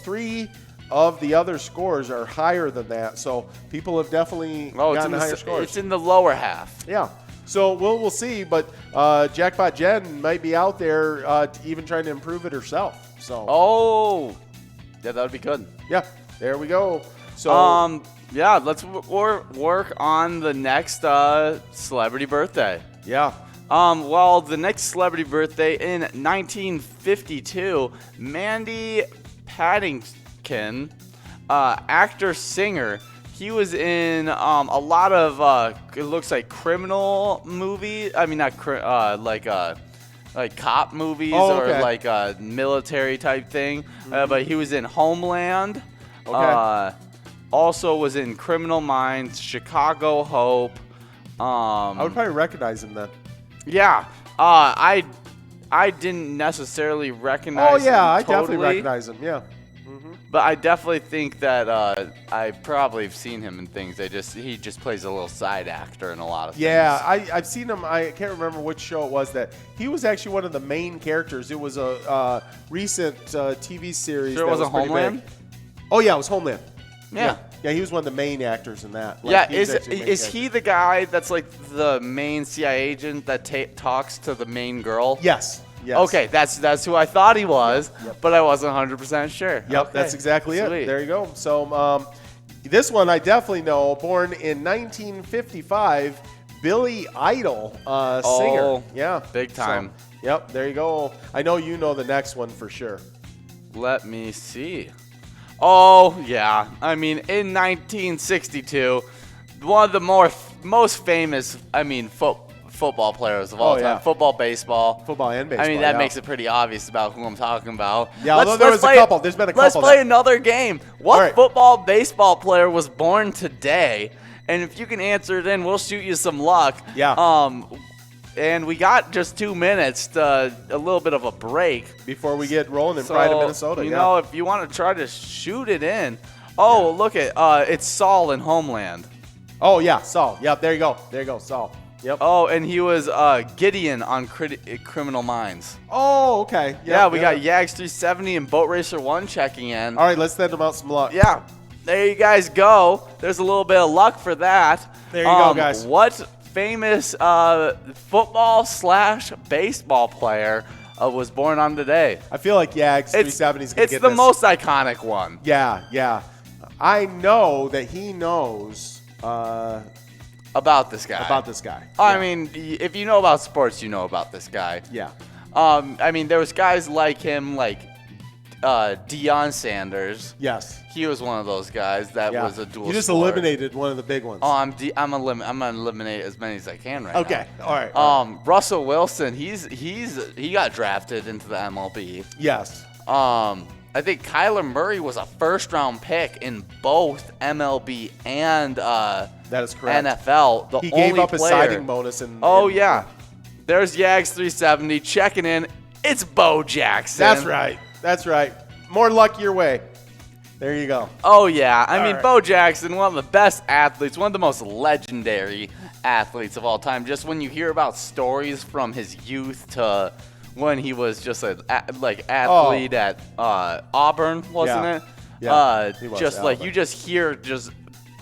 S1: 3 of the other scores are higher than that. So people have definitely gotten higher scores.
S2: It's in the lower half.
S1: Yeah. So we'll see, but Jackpot Jen might be out there even trying to improve it herself. So.
S2: Yeah, that would be good.
S1: Yeah, there we go. So
S2: let's work on the next celebrity birthday.
S1: Yeah.
S2: The next celebrity birthday in 1952, Mandy Patinkin, actor singer. He was in a lot of it looks like criminal movies. I mean, not like cop movies or like military type thing. But he was in Homeland.
S1: Okay.
S2: Also was in Criminal Minds, Chicago Hope.
S1: I would probably recognize him then.
S2: Yeah. I didn't necessarily recognize him
S1: I
S2: totally,
S1: definitely recognize him. Yeah.
S2: But I definitely think that I probably have seen him in things. He just plays a little side actor in a lot of things.
S1: Yeah, I've seen him. I can't remember which show it was that he was actually one of the main characters. It was a recent TV series.
S2: Sure, it wasn't Homeland?
S1: Big. Oh yeah, it was Homeland.
S2: Yeah.
S1: Yeah, he was one of the main actors in that.
S2: Is he the guy that's like the main CIA agent that talks to the main girl?
S1: Yes. Yes.
S2: Okay, that's who I thought he was, but I wasn't 100% sure.
S1: Yep,
S2: okay.
S1: That's exactly
S2: Sweet.
S1: it. There you go. So this one I definitely know. Born in 1955, Billy Idol, singer. Yeah.
S2: Big time.
S1: So, yep, there you go. I know you know the next one for sure.
S2: Let me see. Oh, yeah. I mean, in 1962, one of the most famous, football players of all time.
S1: Yeah.
S2: Football, baseball.
S1: Football and baseball.
S2: I mean, that makes it pretty obvious about who I'm talking about.
S1: Yeah, although there was a couple. There's been a couple.
S2: Let's play another game. What football, baseball player was born today? And if you can answer it in, we'll shoot you some luck.
S1: Yeah.
S2: And we got just 2 minutes, a little bit of a break.
S1: Before we get rolling in Pride of Minnesota.
S2: You know, if you want to try to shoot it in. Oh, look at it's Saul in Homeland.
S1: Oh, yeah, Saul. Yep, there you go. There you go, Saul. Yep.
S2: Oh, and he was Gideon on Criminal Minds.
S1: Oh, okay. Yep,
S2: yeah, we got Yags 370 and Boat Racer 1 checking in.
S1: All right, let's send them out some luck.
S2: Yeah, there you guys go. There's a little bit of luck for that.
S1: There you go, guys.
S2: What famous football/baseball player was born on today.
S1: I feel like Yags 370 is going to get this.
S2: It's the most iconic one.
S1: Yeah. I know that he knows
S2: about this guy.
S1: I
S2: mean, if you know about sports, you know about this guy.
S1: Yeah.
S2: I mean, there was guys like him, like Deion Sanders.
S1: Yes.
S2: He was one of those guys that was a dual.
S1: You just
S2: sport.
S1: eliminated one of the big ones.
S2: Oh, I'm gonna eliminate as many as I can right now.
S1: Okay. All right.
S2: Russell Wilson, he got drafted into the MLB.
S1: Yes.
S2: I think Kyler Murray was a first-round pick in both MLB and
S1: that is correct.
S2: NFL.
S1: He gave up his signing bonus.
S2: Yeah. There's Yags 370 checking in. It's Bo Jackson.
S1: That's right. More luck your way. There you go.
S2: Oh, yeah. I mean,
S1: right.
S2: Bo Jackson, one of the best athletes, one of the most legendary athletes of all time. Just when you hear about stories from his youth to when he was just an athlete at Auburn, wasn't it?
S1: Yeah. He was
S2: just like you just hear just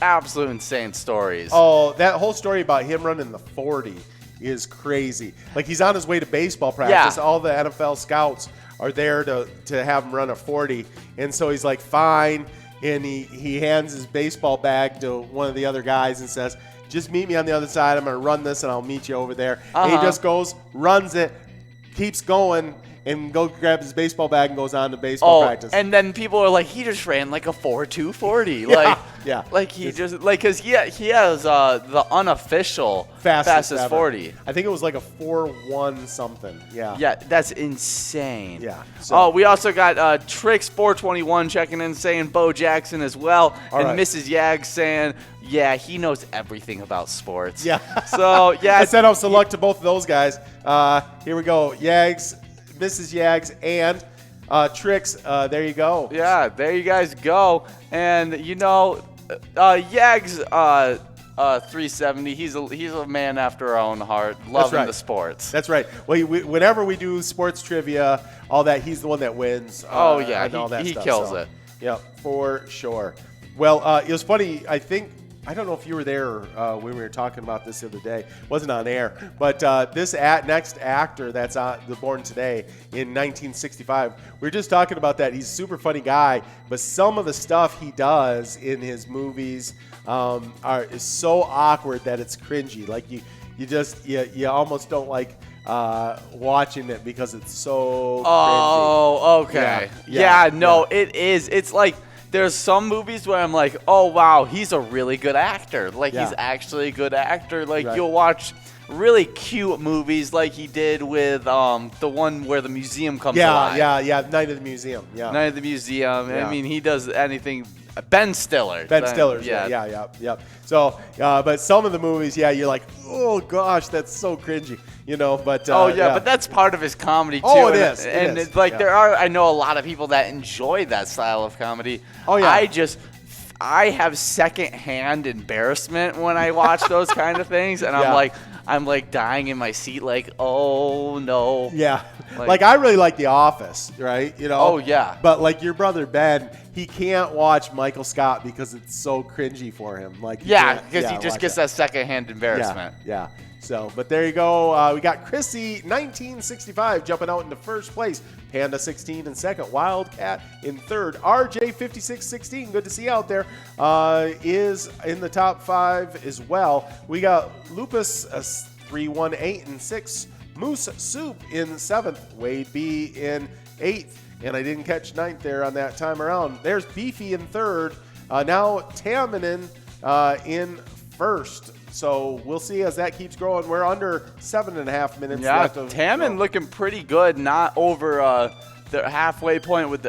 S2: absolute insane stories.
S1: Oh, that whole story about him running the 40 is crazy. Like he's on his way to baseball practice.
S2: Yeah.
S1: All the NFL scouts are there to have him run a 40. And so he's like, fine. And he hands his baseball bag to one of the other guys and says, just meet me on the other side. I'm going to run this and I'll meet you over there. And he just goes, runs it, keeps going, and grabs his baseball bag and goes on to baseball practice.
S2: And then people are like, he just ran like a 4.240. Because he has the unofficial fastest 40.
S1: I think it was like a 4.1 something. Yeah.
S2: Yeah, that's insane.
S1: Yeah. So.
S2: We also got Tricks 421 checking in saying Bo Jackson as well. And right. Mrs. Yag saying, yeah, he knows everything about sports.
S1: Yeah.
S2: So, yeah.
S1: I sent out some luck to both of those guys. Here we go. Yags, Mrs. Yags, and Tricks. There you go.
S2: Yeah, there you guys go. And, Yags 370, he's a man after our own heart, loving the sports.
S1: That's right. Well, whenever we do sports trivia, all that, he's the one that wins.
S2: He
S1: stuff,
S2: kills it.
S1: Yeah, for sure. Well, it was funny. I don't know if you were there when we were talking about this the other day. It wasn't on air. But this next actor that's born today in 1965, we were just talking about that. He's a super funny guy, but some of the stuff he does in his movies is so awkward that it's cringy. Like you almost don't like watching it because it's so cringy.
S2: Oh, okay. It is. It's like there's some movies where I'm like, oh, wow, he's a really good actor. He's actually a good actor. You'll watch really cute movies like he did with the one where the museum comes alive.
S1: Yeah, Night of the Museum. Yeah.
S2: Night of the Museum. Yeah. I mean, he does anything. Ben Stiller.
S1: Yeah. So, but some of the movies, you're like, oh gosh, that's so cringy, But
S2: but that's part of his comedy too.
S1: Oh, it is.
S2: There are, I know a lot of people that enjoy that style of comedy.
S1: Oh yeah.
S2: I have secondhand embarrassment when I watch those kind of things, and I'm like dying in my seat, like, oh no.
S1: Yeah. Like I really like The Office, right?
S2: Oh yeah.
S1: But like your brother Ben, he can't watch Michael Scott because it's so cringy for him.
S2: Because he just gets that secondhand embarrassment.
S1: Yeah. So, but there you go. We got Chrissy 1965 jumping out into first place. Panda 16 in second. Wildcat in third. RJ 5616. Good to see you out there. Is in the top 5 as well. We got Lupus 318 in 6th. Moose Soup in 7th. Wade B in 8th. And I didn't catch 9th there on that time around. There's Beefy in 3rd. Now Taminin in 1st. So we'll see as that keeps growing. We're under 7.5 minutes left.
S2: Taman looking pretty good. Not over the halfway point with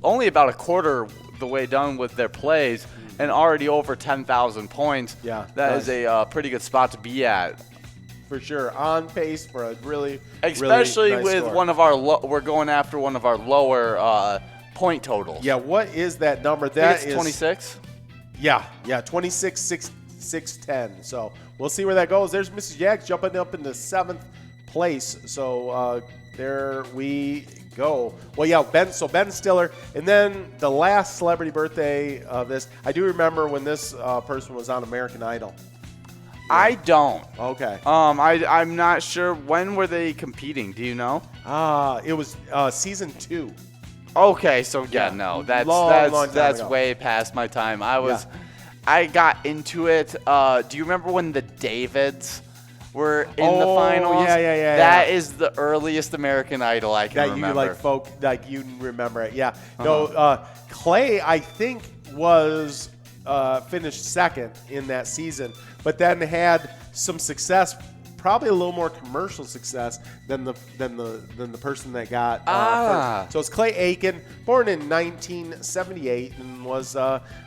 S2: only about a quarter the way done with their plays, and already over 10,000 points.
S1: Yeah,
S2: that is a pretty good spot to be at.
S1: For sure, on pace for a really,
S2: especially
S1: really nice
S2: with
S1: score.
S2: one of our we're going after one of our lower point totals.
S1: Yeah, what is that number? That is
S2: 26.
S1: Yeah, 26,610. So we'll see where that goes. There's Mrs. Yags jumping up into 7th place. So there we go. Well, yeah, Ben Stiller, and then the last celebrity birthday of this. I do remember when this person was on American Idol.
S2: I don't.
S1: Okay.
S2: I'm not sure. When were they competing? Do you know?
S1: It was season 2.
S2: Okay, so no, that's
S1: ago.
S2: way past my time. I got into it. Do you remember when the Davids were in the finals?
S1: Yeah.
S2: That is the earliest American Idol I can remember.
S1: You remember it. Yeah. No, Clay, I think, was finished second in that season, but then had some success, probably a little more commercial success than the person that got first. So it's Clay Aiken, born in 1978, and was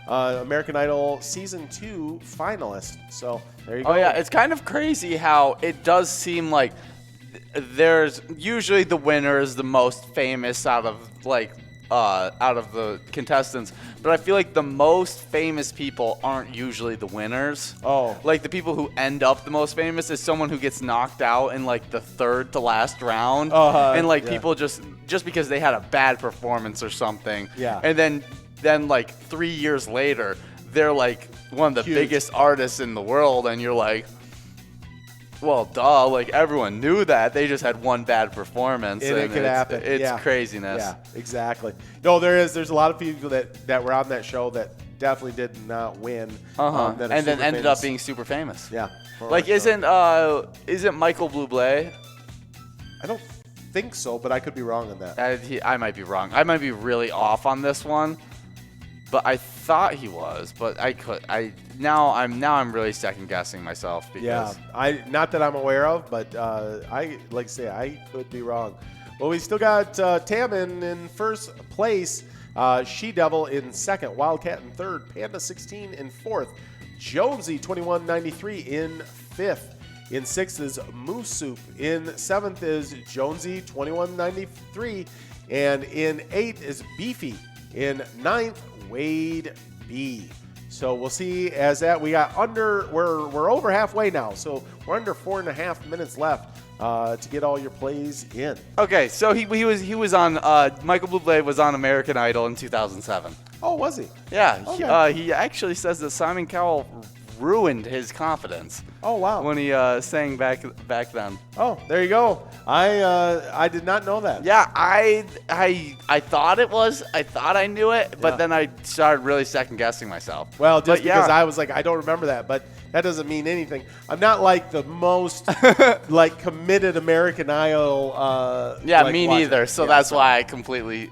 S1: American Idol season 2 finalist. So there you go.
S2: Oh yeah, it's kind of crazy how it does seem like there's usually the winner is the most famous out of the contestants, but I feel like the most famous people aren't usually the winners.
S1: Oh.
S2: Like the people who end up the most famous is someone who gets knocked out in like the third to last round. And people just because they had a bad performance or something.
S1: Yeah.
S2: And then like 3 years later, they're like one of the biggest artists in the world, and you're like, well, duh, like everyone knew that. They just had one bad performance.
S1: And it could happen.
S2: It's craziness.
S1: Yeah, exactly. No, there's a lot of people that were on that show that definitely did not win.
S2: And then ended up being super famous.
S1: Yeah.
S2: Like isn't Michael Bublé?
S1: I don't think so, but I could be wrong on that.
S2: I might be wrong. I might be really off on this one. But I thought he was, but now I'm really second guessing myself because
S1: not that I'm aware of, but I could be wrong. Well, we still got Tammin in first place, She Devil in second, Wildcat in third, Panda 16 in fourth, Jonesy 2193 in fifth. In sixth is Moose Soup. In seventh is Jonesy 2193, and in eighth is Beefy. In ninth, Wade B. So we'll see as that we got we're over halfway now, so we're under 4.5 minutes left to get all your plays in.
S2: Okay, so he was on Michael Bublé was on American Idol in 2007.
S1: Oh, was he?
S2: Yeah,
S1: okay.
S2: He actually says that Simon Cowell ruined his confidence.
S1: Oh wow!
S2: When he sang back then.
S1: Oh, there you go. I did not know that.
S2: Yeah, I thought it was. I thought I knew it, but then I started really second guessing myself.
S1: Well, just because I was like, I don't remember that, but that doesn't mean anything. I'm not like the most like committed American Idol.
S2: Me neither. So that's why I completely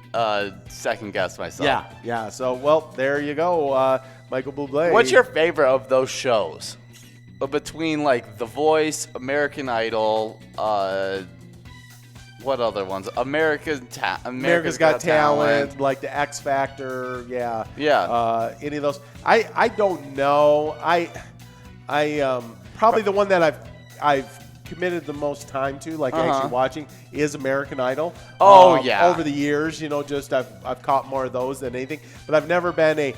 S2: second guessed myself.
S1: Yeah. So well, there you go, Michael Bublé.
S2: What's your favorite of those shows? Between like The Voice, American Idol, what other ones? America's Got Talent,
S1: like the X Factor,
S2: yeah.
S1: Any of those? I don't know. I probably the one that I've committed the most time to, like actually watching, is American Idol. Over the years, just I've caught more of those than anything. But I've never been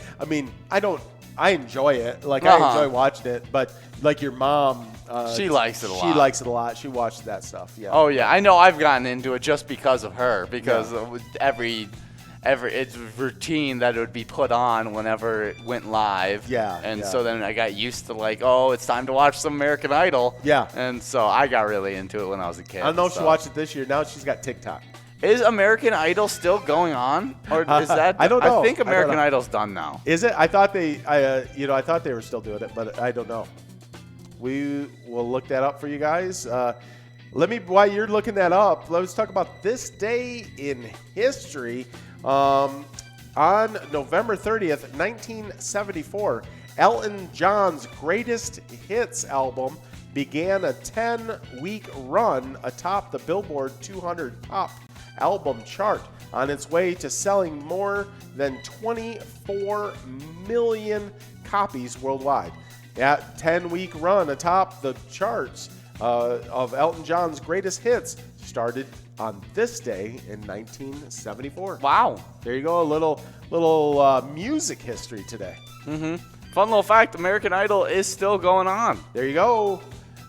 S1: I enjoy it. Like I enjoy watching it, but like your mom,
S2: she likes it a lot.
S1: She likes it a lot. She watches that stuff. Yeah.
S2: Oh yeah, I know. I've gotten into it just because of her. Because every it's routine that it would be put on whenever it went live.
S1: Yeah.
S2: And so then I got used to like, oh, it's time to watch some American Idol.
S1: Yeah.
S2: And so I got really into it when I was a kid.
S1: I don't know if she watched it this year. Now she's got TikTok.
S2: Is American Idol still going on, or is that?
S1: I don't know.
S2: I think American Idol's done now.
S1: Is it? I thought I thought they were still doing it, but I don't know. We will look that up for you guys. While you're looking that up, let's talk about this day in history. On November 30th, 1974, Elton John's Greatest Hits album began a 10-week run atop the Billboard 200 Pop Album chart, on its way to selling more than 24 million copies worldwide. That 10-week run atop the charts of Elton John's Greatest Hits started on this day in 1974.
S2: Wow.
S1: There you go, a little music history today.
S2: Mm-hmm. Fun little fact, American Idol is still going on.
S1: There you go.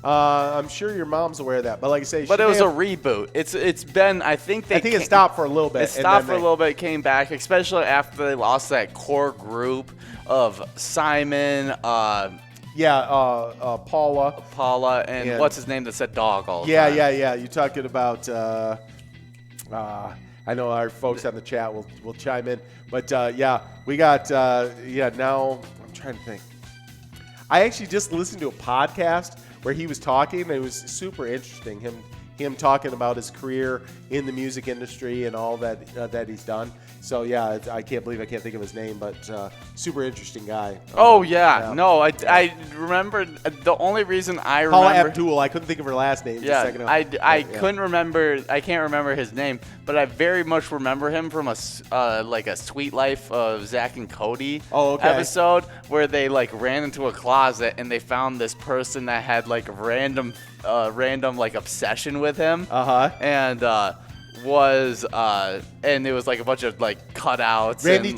S1: I'm sure your mom's aware of that, but like I say,
S2: but it was a reboot. It's been I think it
S1: stopped for a little bit.
S2: It stopped for a little bit, came back, especially after they lost that core group of Simon,
S1: Paula.
S2: Paula, and what's his name that said dog all the time?
S1: Yeah. You're talking about. I know our folks on the chat will chime in, but we got Now I'm trying to think. I actually just listened to a podcast where he was talking, and it was super interesting. Him talking about his career in the music industry and all that he's done. So I can't believe I can't think of his name, but super interesting guy.
S2: No, I remember the only reason I remember
S1: Paula Abdul. I couldn't think of her last name.
S2: Yeah,
S1: just a second ago.
S2: I couldn't remember. I can't remember his name, but I very much remember him from a Sweet Life of Zach and Cody episode where they ran into a closet and they found this person that had random obsession with him. And and it was a bunch of cutouts.
S1: Randy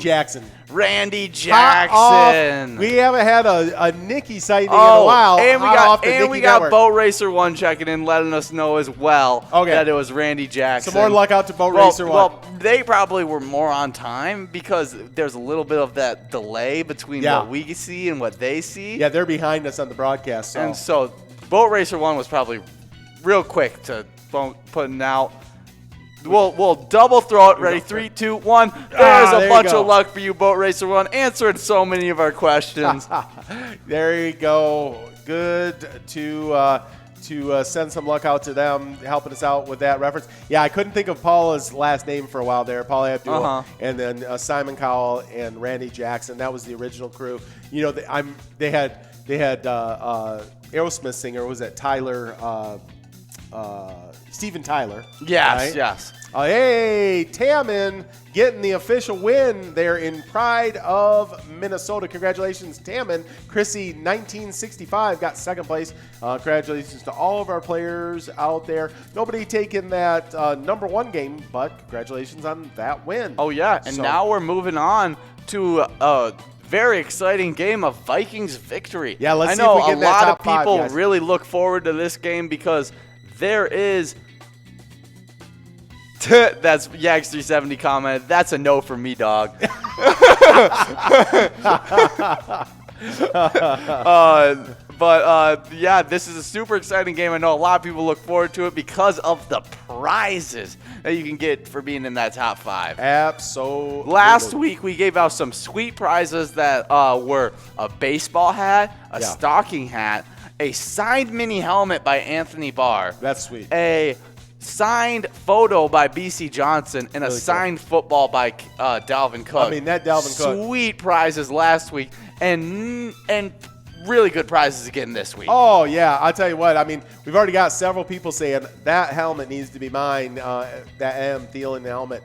S1: Jackson.
S2: We
S1: haven't had a Nikki sighting in a while.
S2: And we got Boat Racer 1 checking in, letting us know as well that it was Randy Jackson.
S1: Some more luck out to Boat Racer 1.
S2: Well, they probably were more on time because there's a little bit of that delay between what we see and what they see.
S1: Yeah, they're behind us on the broadcast.
S2: And so Boat Racer 1 was probably real quick to putting out. We'll double throw it. Ready? 3, 2, 1. There's a bunch of luck for you, Boat Racer 1. Answered so many of our questions.
S1: There you go. Good to send some luck out to them, helping us out with that reference. Yeah, I couldn't think of Paula's last name for a while there. Paula Abdul, and then Simon Cowell and Randy Jackson. That was the original crew. They had Aerosmith singer. Was that Tyler? Steven Tyler.
S2: Yes,
S1: right?
S2: yes.
S1: Hey, Tammin getting the official win there in Pride of Minnesota. Congratulations, Tammin. Chrissy, 1965, got second place. Congratulations to all of our players out there. Nobody taking that number 1 game, but congratulations on that win.
S2: Oh, yeah. And now we're moving on to a very exciting game of Vikings victory.
S1: Yeah, let's see
S2: if we
S1: get
S2: a
S1: that
S2: lot
S1: top
S2: of people
S1: five,
S2: really look forward to this game because there is that's Yags370 commented. That's a no for me, dog. This is a super exciting game. I know a lot of people look forward to it because of the prizes that you can get for being in that top 5.
S1: Absolutely.
S2: Last week, we gave out some sweet prizes that were a baseball hat, a stocking hat, a signed mini helmet by Anthony Barr.
S1: That's sweet.
S2: A signed photo by BC Johnson and
S1: really
S2: a signed football by Dalvin Cook.
S1: I mean, that Dalvin Cook.
S2: Sweet prizes last week and really good prizes again this week.
S1: Oh, yeah. I'll tell you what. I mean, we've already got several people saying that helmet needs to be mine, that Adam Thielen helmet.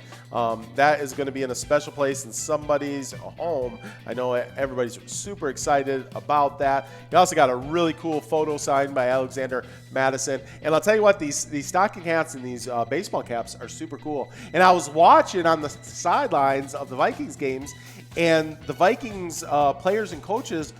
S1: That is going to be in a special place in somebody's home. I know everybody's super excited about that. We also got a really cool photo signed by Alexander Madison. And I'll tell you what, these stocking hats and these baseball caps are super cool. And I was watching on the sidelines of the Vikings games, and the Vikings players and coaches,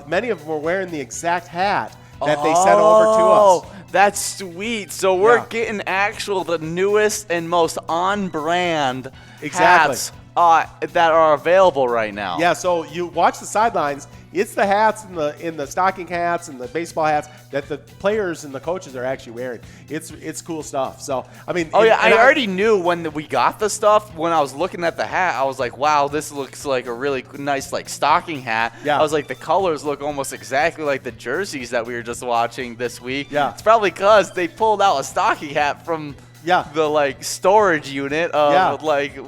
S1: many of them were wearing the exact hat that they sent over to us.
S2: That's sweet. So we're getting the newest and most on-brand hats that are available right now.
S1: Yeah, so you watch the sidelines. It's the hats in the stocking hats and the baseball hats that the players and the coaches are actually wearing. It's cool stuff. So, I mean.
S2: I already knew when we got the stuff. When I was looking at the hat, I was like, wow, this looks like a really nice stocking hat. Yeah. I was like, the colors look almost exactly like the jerseys that we were just watching this week. Yeah. It's probably because they pulled out a stocking hat from the storage unit of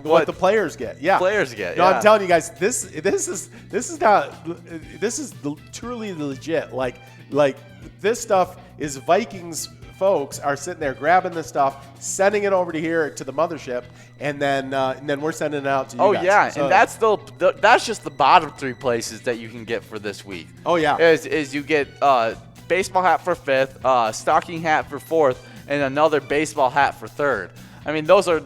S2: what
S1: the players get. Yeah,
S2: players get.
S1: No, I'm telling you guys, this is truly legit. Like this stuff is Vikings folks are sitting there grabbing this stuff, sending it over to here to the mothership, and then we're sending it out to you guys. Oh yeah,
S2: so, and that's just the bottom 3 places that you can get for this week.
S1: Oh yeah,
S2: is you get baseball hat for 5th, stocking hat for 4th. And another baseball hat for 3rd. I mean, those are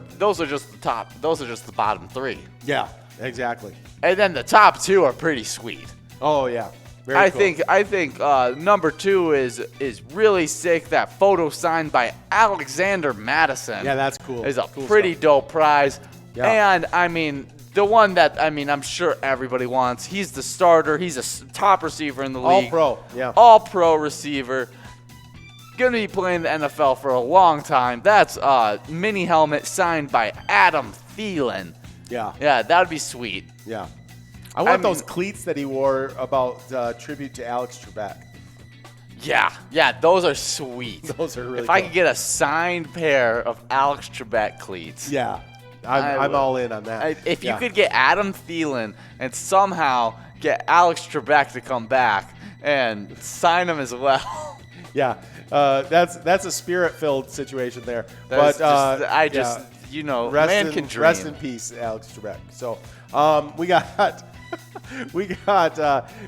S2: just the top. Those are just the bottom 3.
S1: Yeah, exactly.
S2: And then the top 2 are pretty sweet.
S1: Oh yeah, very cool.
S2: I think number 2 is really sick. That photo signed by Alexander Madison.
S1: Yeah, that's cool.
S2: Is a
S1: cool
S2: pretty
S1: stuff.
S2: Dope prize.
S1: Yeah.
S2: And I mean, the one that, I mean, I'm sure everybody wants. He's the starter. He's a top receiver in the league.
S1: All-pro, yeah.
S2: All-pro receiver. Going to be playing the NFL for a long time. That's a mini helmet signed by Adam Thielen.
S1: Yeah.
S2: Yeah, that would be sweet.
S1: Yeah. I want those cleats that he wore about tribute to Alex Trebek.
S2: Yeah, those are sweet.
S1: Those are really
S2: If
S1: cool.
S2: I could get a signed pair of Alex Trebek cleats.
S1: Yeah. I'm all in on that.
S2: If you could get Adam Thielen and somehow get Alex Trebek to come back and sign him as well.
S1: Yeah. That's a spirit-filled situation there.
S2: That's
S1: But
S2: just, you know,
S1: rest
S2: man
S1: in,
S2: can dream.
S1: Rest in peace, Alex Trebek. So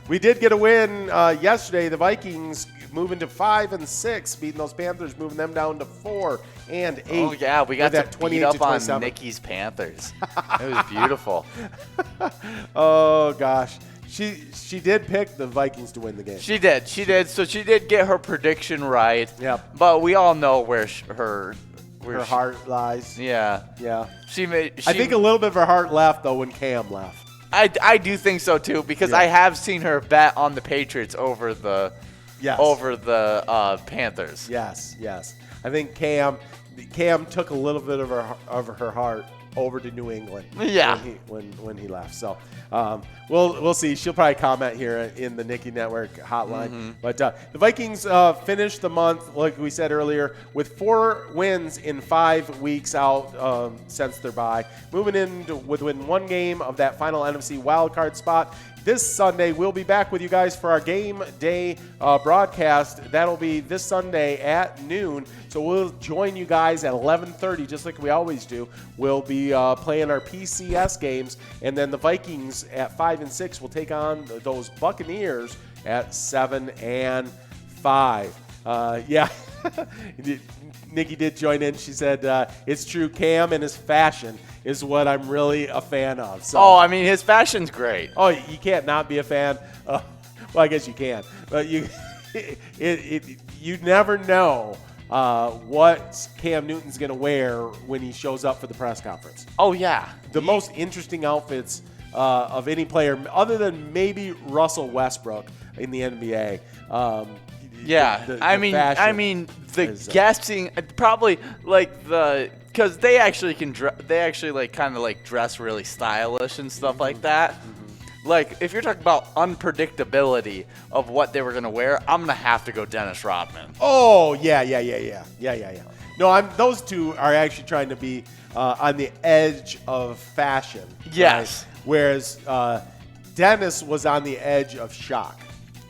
S1: we did get a win yesterday. The Vikings moving to 5-6, beating those Panthers, moving them down to 4-8.
S2: Oh yeah, we got
S1: that
S2: to beat up on
S1: 28-27.
S2: Nikki's Panthers. It was beautiful.
S1: Oh gosh, she did pick the Vikings to win the game.
S2: She did. So she did get her prediction right.
S1: Yep.
S2: But we all know where her
S1: heart lies.
S2: Yeah.
S1: Yeah.
S2: I
S1: think a little bit of her heart left though when Cam left.
S2: I do think so too, because I have seen her bet on the Patriots over the Panthers.
S1: Yes. I think Cam took a little bit of her heart over to New England.
S2: Yeah.
S1: When he left. So we'll see. She'll probably comment here in the Nikki Network hotline.
S2: Mm-hmm.
S1: But the Vikings finished the month, like we said earlier, with 4 wins in 5 weeks out since their bye, moving in within 1 game of that final NFC wildcard spot. This Sunday, we'll be back with you guys for our game day broadcast. That'll be this Sunday at noon. So we'll join you guys at 11:30, just like we always do. We'll be playing our PCS games, and then the Vikings at 5-6 will take on those Buccaneers at 7-5. Yeah. Nikki did join in. She said, it's true, Cam and his fashion is what I'm really a fan of. So,
S2: I mean, his fashion's great.
S1: Oh, you can't not be a fan. Well, I guess you can. But you never know what Cam Newton's going to wear when he shows up for the press conference.
S2: Oh, yeah.
S1: The most interesting outfits of any player, other than maybe Russell Westbrook in the NBA.
S2: I mean, the guessing probably because they actually can dress really stylish and stuff like that. Mm-hmm. Like if you're talking about unpredictability of what they were gonna wear, I'm gonna have to go Dennis Rodman.
S1: Oh yeah. No, those two are actually trying to be on the edge of fashion.
S2: Yes.
S1: Right? Whereas Dennis was on the edge of shock.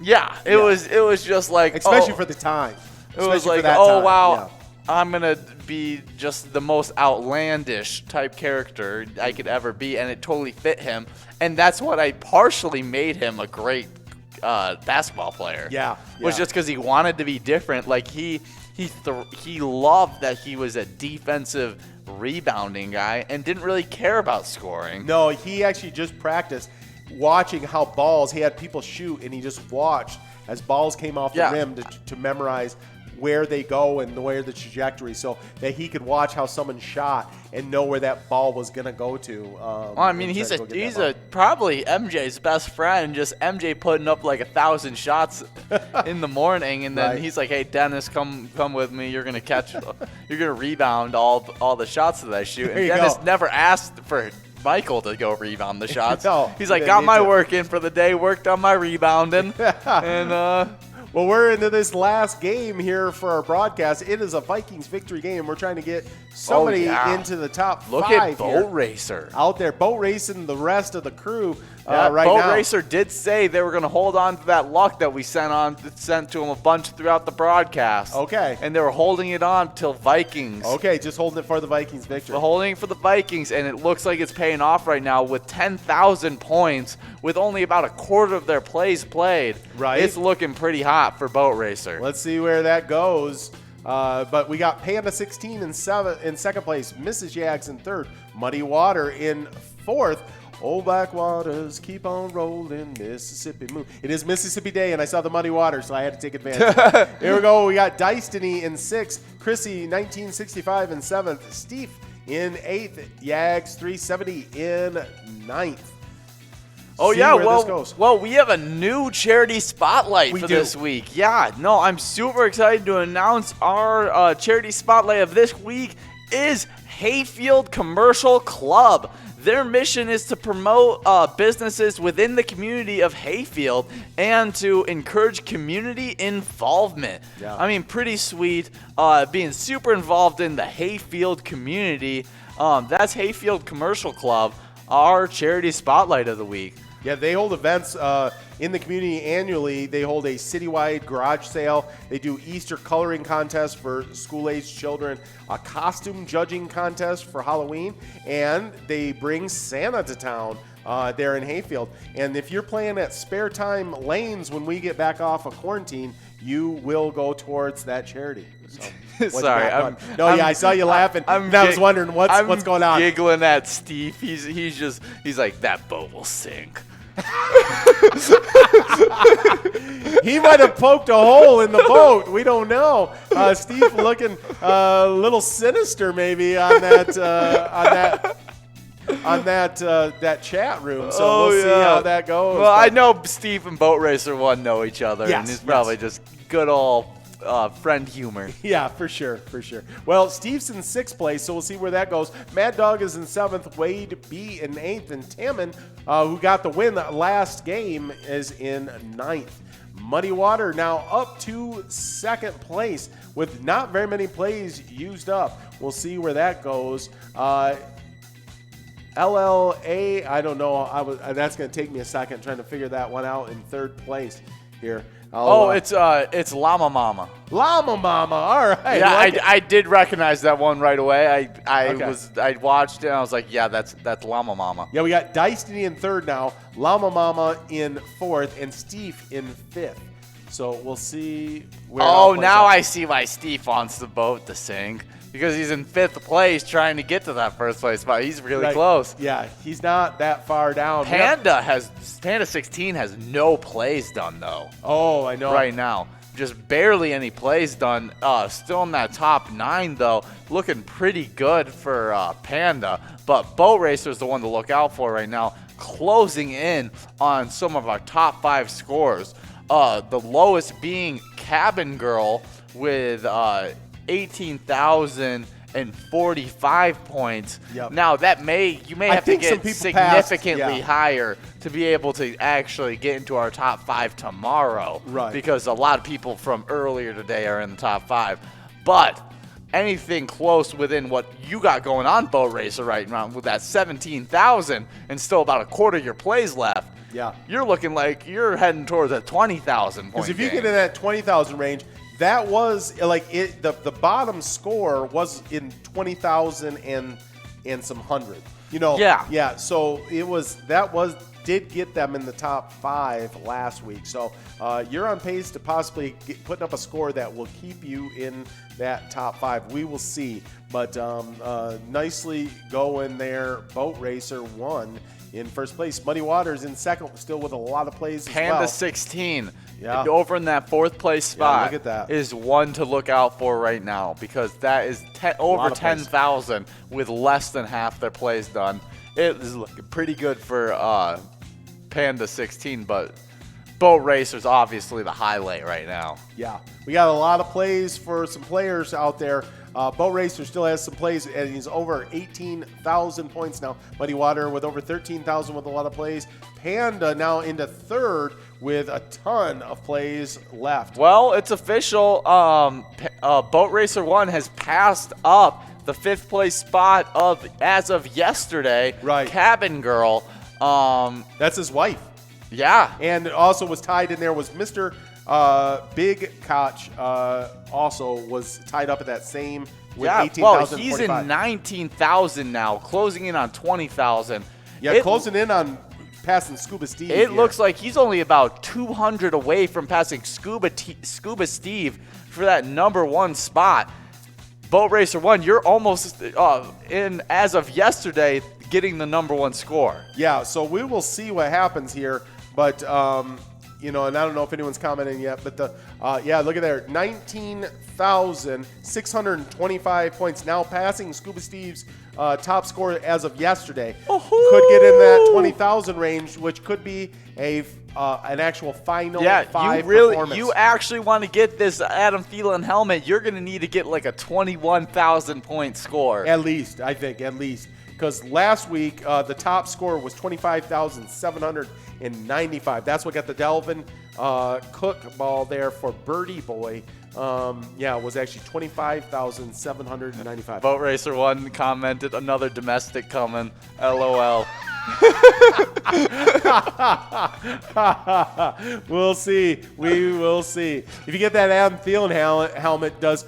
S2: Yeah, it was just like,
S1: especially for the time.
S2: It was like, wow, I'm gonna be just the most outlandish type character I could ever be, and it totally fit him, and that's what I partially made him a great basketball player.
S1: Yeah,
S2: was just because he wanted to be different. Like he loved that he was a defensive rebounding guy and didn't really care about scoring.
S1: No, he actually just practiced watching how he had people shoot, and he just watched as balls came off the rim to memorize where they go and where the trajectory, so that he could watch how someone shot and know where that ball was going to go to.
S2: I mean, he's probably MJ's best friend, just MJ putting up like 1,000 shots in the morning, and then he's like, hey, Dennis, come with me. You're going to rebound all the shots that I shoot. And Dennis never asked for Michael to go rebound the shots.
S1: No,
S2: he's like, got my work in for the day, worked on my rebounding, and
S1: well, we're into this last game here for our broadcast. It is a Vikings victory game. We're trying to get somebody into the top 5
S2: Look at Boat Racer
S1: out there, boat racing the rest of the crew right
S2: now.
S1: Boat
S2: Racer did say they were going to hold on to that luck that we sent to him a bunch throughout the broadcast.
S1: Okay.
S2: And they were holding it on till Vikings.
S1: Okay, just holding it for the Vikings victory.
S2: We're holding it for the Vikings, and it looks like it's paying off right now with 10,000 points with only about a quarter of their plays played.
S1: Right.
S2: It's looking pretty hot for Boat Racer.
S1: Let's see where that goes. But we got Panda 16 in second place, Mrs. Jags in third, Muddy Water in fourth. Old Black Waters keep on rolling, Mississippi Moon. It is Mississippi Day, and I saw the Muddy Water, so I had to take advantage. Here we go. We got Destiny in sixth, Chrissy 1965 in seventh, Steve in 8th. Yags 370 in 9th.
S2: Oh,
S1: See
S2: yeah,
S1: where this goes.
S2: well, we have a new charity spotlight for this week. Yeah, no, I'm super excited to announce our charity spotlight of this week is Hayfield Commercial Club. Their mission is to promote businesses within the community of Hayfield and to encourage community involvement.
S1: Yeah.
S2: I mean, pretty sweet. Being super involved in the Hayfield community. That's Hayfield Commercial Club, our charity spotlight of the week.
S1: Yeah, they hold events in the community annually. They hold a citywide garage sale. They do Easter coloring contests for school-aged children, a costume judging contest for Halloween, and they bring Santa to town there in Hayfield. And if you're playing at Spare Time Lanes when we get back off of quarantine, you will go towards that charity. So,
S2: Sorry,
S1: I saw you laughing. I was wondering what's going on.
S2: I'm giggling at Steve. He's like, that boat will sink.
S1: He might have poked a hole in the boat. We don't know. Steve looking a little sinister maybe on that that chat room. So we'll see how that goes.
S2: Well, I know Steve and Boat Racer 1 know each other,
S1: Yes,
S2: and it's probably just good old friend humor.
S1: Yeah, for sure. Well, Steve's in 6th place, so we'll see where that goes. Mad Dog is in 7th, Wade B in 8th, and Tammin, who got the win that last game, is in 9th. Muddy Water now up to 2nd place with not very many plays used up. We'll see where that goes. LLA, I don't know. That's going to take me a second trying to figure that one out in 3rd place here.
S2: It's Llama Mama.
S1: Llama Mama. All right.
S2: Yeah, I did recognize that one right away. I watched it and I was like, yeah, that's Llama Mama.
S1: Yeah, we got Destiny in 3rd now, Llama Mama in 4th, and Steve in 5th. So we'll see where.
S2: Oh, now I see why Steve wants the boat to sink. Because he's in 5th place trying to get to that 1st place spot. He's really close.
S1: Yeah, he's not that far down.
S2: Panda 16 has no plays done, though.
S1: Oh, I know.
S2: Right now. Just barely any plays done. Still in that top 9, though. Looking pretty good for Panda. But Boat Racer is the one to look out for right now. Closing in on some of our top 5 scores. The lowest being Cabin Girl with 18,045 points.
S1: Yep.
S2: Now you may have to get significantly higher to be able to actually get into our top 5 tomorrow.
S1: Right.
S2: Because a lot of people from earlier today are in the top 5. But anything close within what you got going on, Boat Racer, right now with that 17,000 and still about a quarter of your plays left.
S1: Yeah.
S2: You're looking like you're heading towards a 20,000 point.
S1: Because if you get in that 20,000 range, that was like it. The bottom score was in 20,000 and some hundred. You know.
S2: Yeah.
S1: Yeah. So did get them in the top 5 last week. So you're on pace to possibly putting up a score that will keep you in that top 5. We will see. But nicely going there. Boat Racer 1 in 1st place. Muddy Waters in 2nd, still with a lot of plays as well.
S2: Panda 16.
S1: Yeah.
S2: Over in that 4th place spot,
S1: look at that.
S2: is one to look out for right now because that is over 10,000 with less than half their plays done. It is looking pretty good for Panda 16, but Boat Racer's obviously the highlight right now.
S1: Yeah, we got a lot of plays for some players out there. Boat Racer still has some plays, and he's over 18,000 points now. Muddy Water with over 13,000 with a lot of plays. Panda now into 3rd with a ton of plays left.
S2: Well, it's official. Boat Racer 1 has passed up the 5th place spot as of yesterday.
S1: Right.
S2: Cabin Girl.
S1: That's his wife.
S2: Yeah.
S1: And also was tied in there was Mr. Big Koch also was tied up at that same with 18,000.
S2: Well, he's in 19,000 now, closing in on 20,000.
S1: Yeah, closing in on passing Scuba Steve.
S2: It looks like he's only about 200 away from passing Scuba Steve for that number 1 spot. Boat Racer 1, you're almost in as of yesterday getting the number 1 score.
S1: Yeah, so we will see what happens here, but and I don't know if anyone's commenting yet, but look at there, 19,625 points, now passing Scuba Steve's top score as of yesterday. Could get in that 20,000 range, which could be an actual final five performance.
S2: You actually want to get this Adam Thielen helmet, you're going to need to get like a 21,000 point score.
S1: At least, I think, because last week the top score was 25,795. That's what got the Delvin Cook ball there for Birdie Boy. It was actually 25,795.
S2: Boat Racer 1 commented, another domestic coming. LOL.
S1: We'll see. We will see. If you get that Adam Thielen helmet, does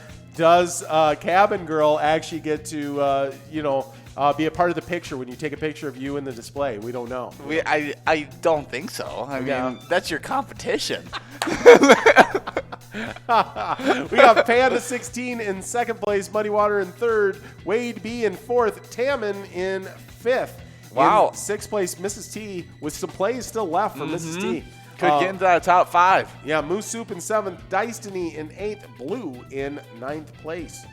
S1: Cabin Girl actually get to be a part of the picture when you take a picture of you in the display? We don't know.
S2: I don't think so. I mean, that's your competition.
S1: We got Panda 16 in second place, Muddy Water in third, Wade B in fourth, Tammin in fifth.
S2: Wow.
S1: In sixth place, Mrs. T, with some plays still left for Mrs. T.
S2: Could get into that top 5.
S1: Yeah, Moose Soup in seventh, Destiny in eighth, Blue in ninth place.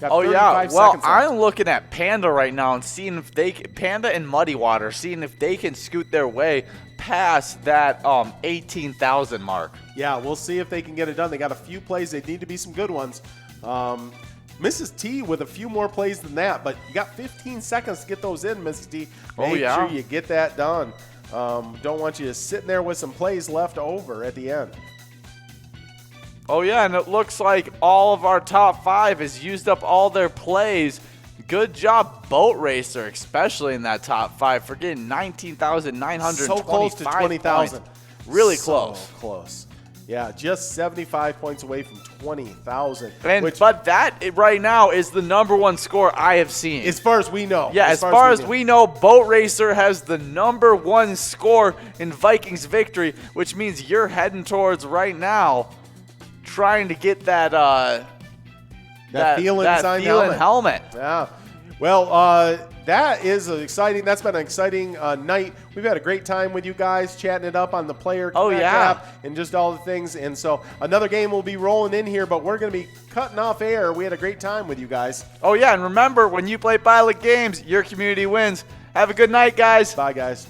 S2: Well, I'm looking at Panda right now and seeing if Panda and Muddy Water, seeing if they can scoot their way past that 18,000 mark.
S1: Yeah, we'll see if they can get it done. They got a few plays. They need to be some good ones. Mrs. T with a few more plays than that, but you got 15 seconds to get those in, Mrs. T. Make sure you get that done. Don't want you sitting there with some plays left over at the end.
S2: Oh, yeah, and it looks like all of our top 5 has used up all their plays. Good job, Boat Racer, especially in that top 5 for getting 19,925
S1: So close to 20,000.
S2: Really close.
S1: So close. Yeah, just 75 points away from 20,000.
S2: But that right now is the number 1 score I have seen.
S1: As far as we know.
S2: Yeah, as far as we know, Boat Racer has the number 1 score in Vikings victory, which means you're heading towards right now trying to get that Thielen helmet.
S1: Yeah. Well, that's been an exciting night. We've had a great time with you guys, chatting it up on the player app and just all the things. And so another game will be rolling in here, but we're going to be cutting off air. We had a great time with you guys.
S2: Oh, yeah, and remember, when you play Pilot Games, your community wins. Have a good night, guys.
S1: Bye, guys.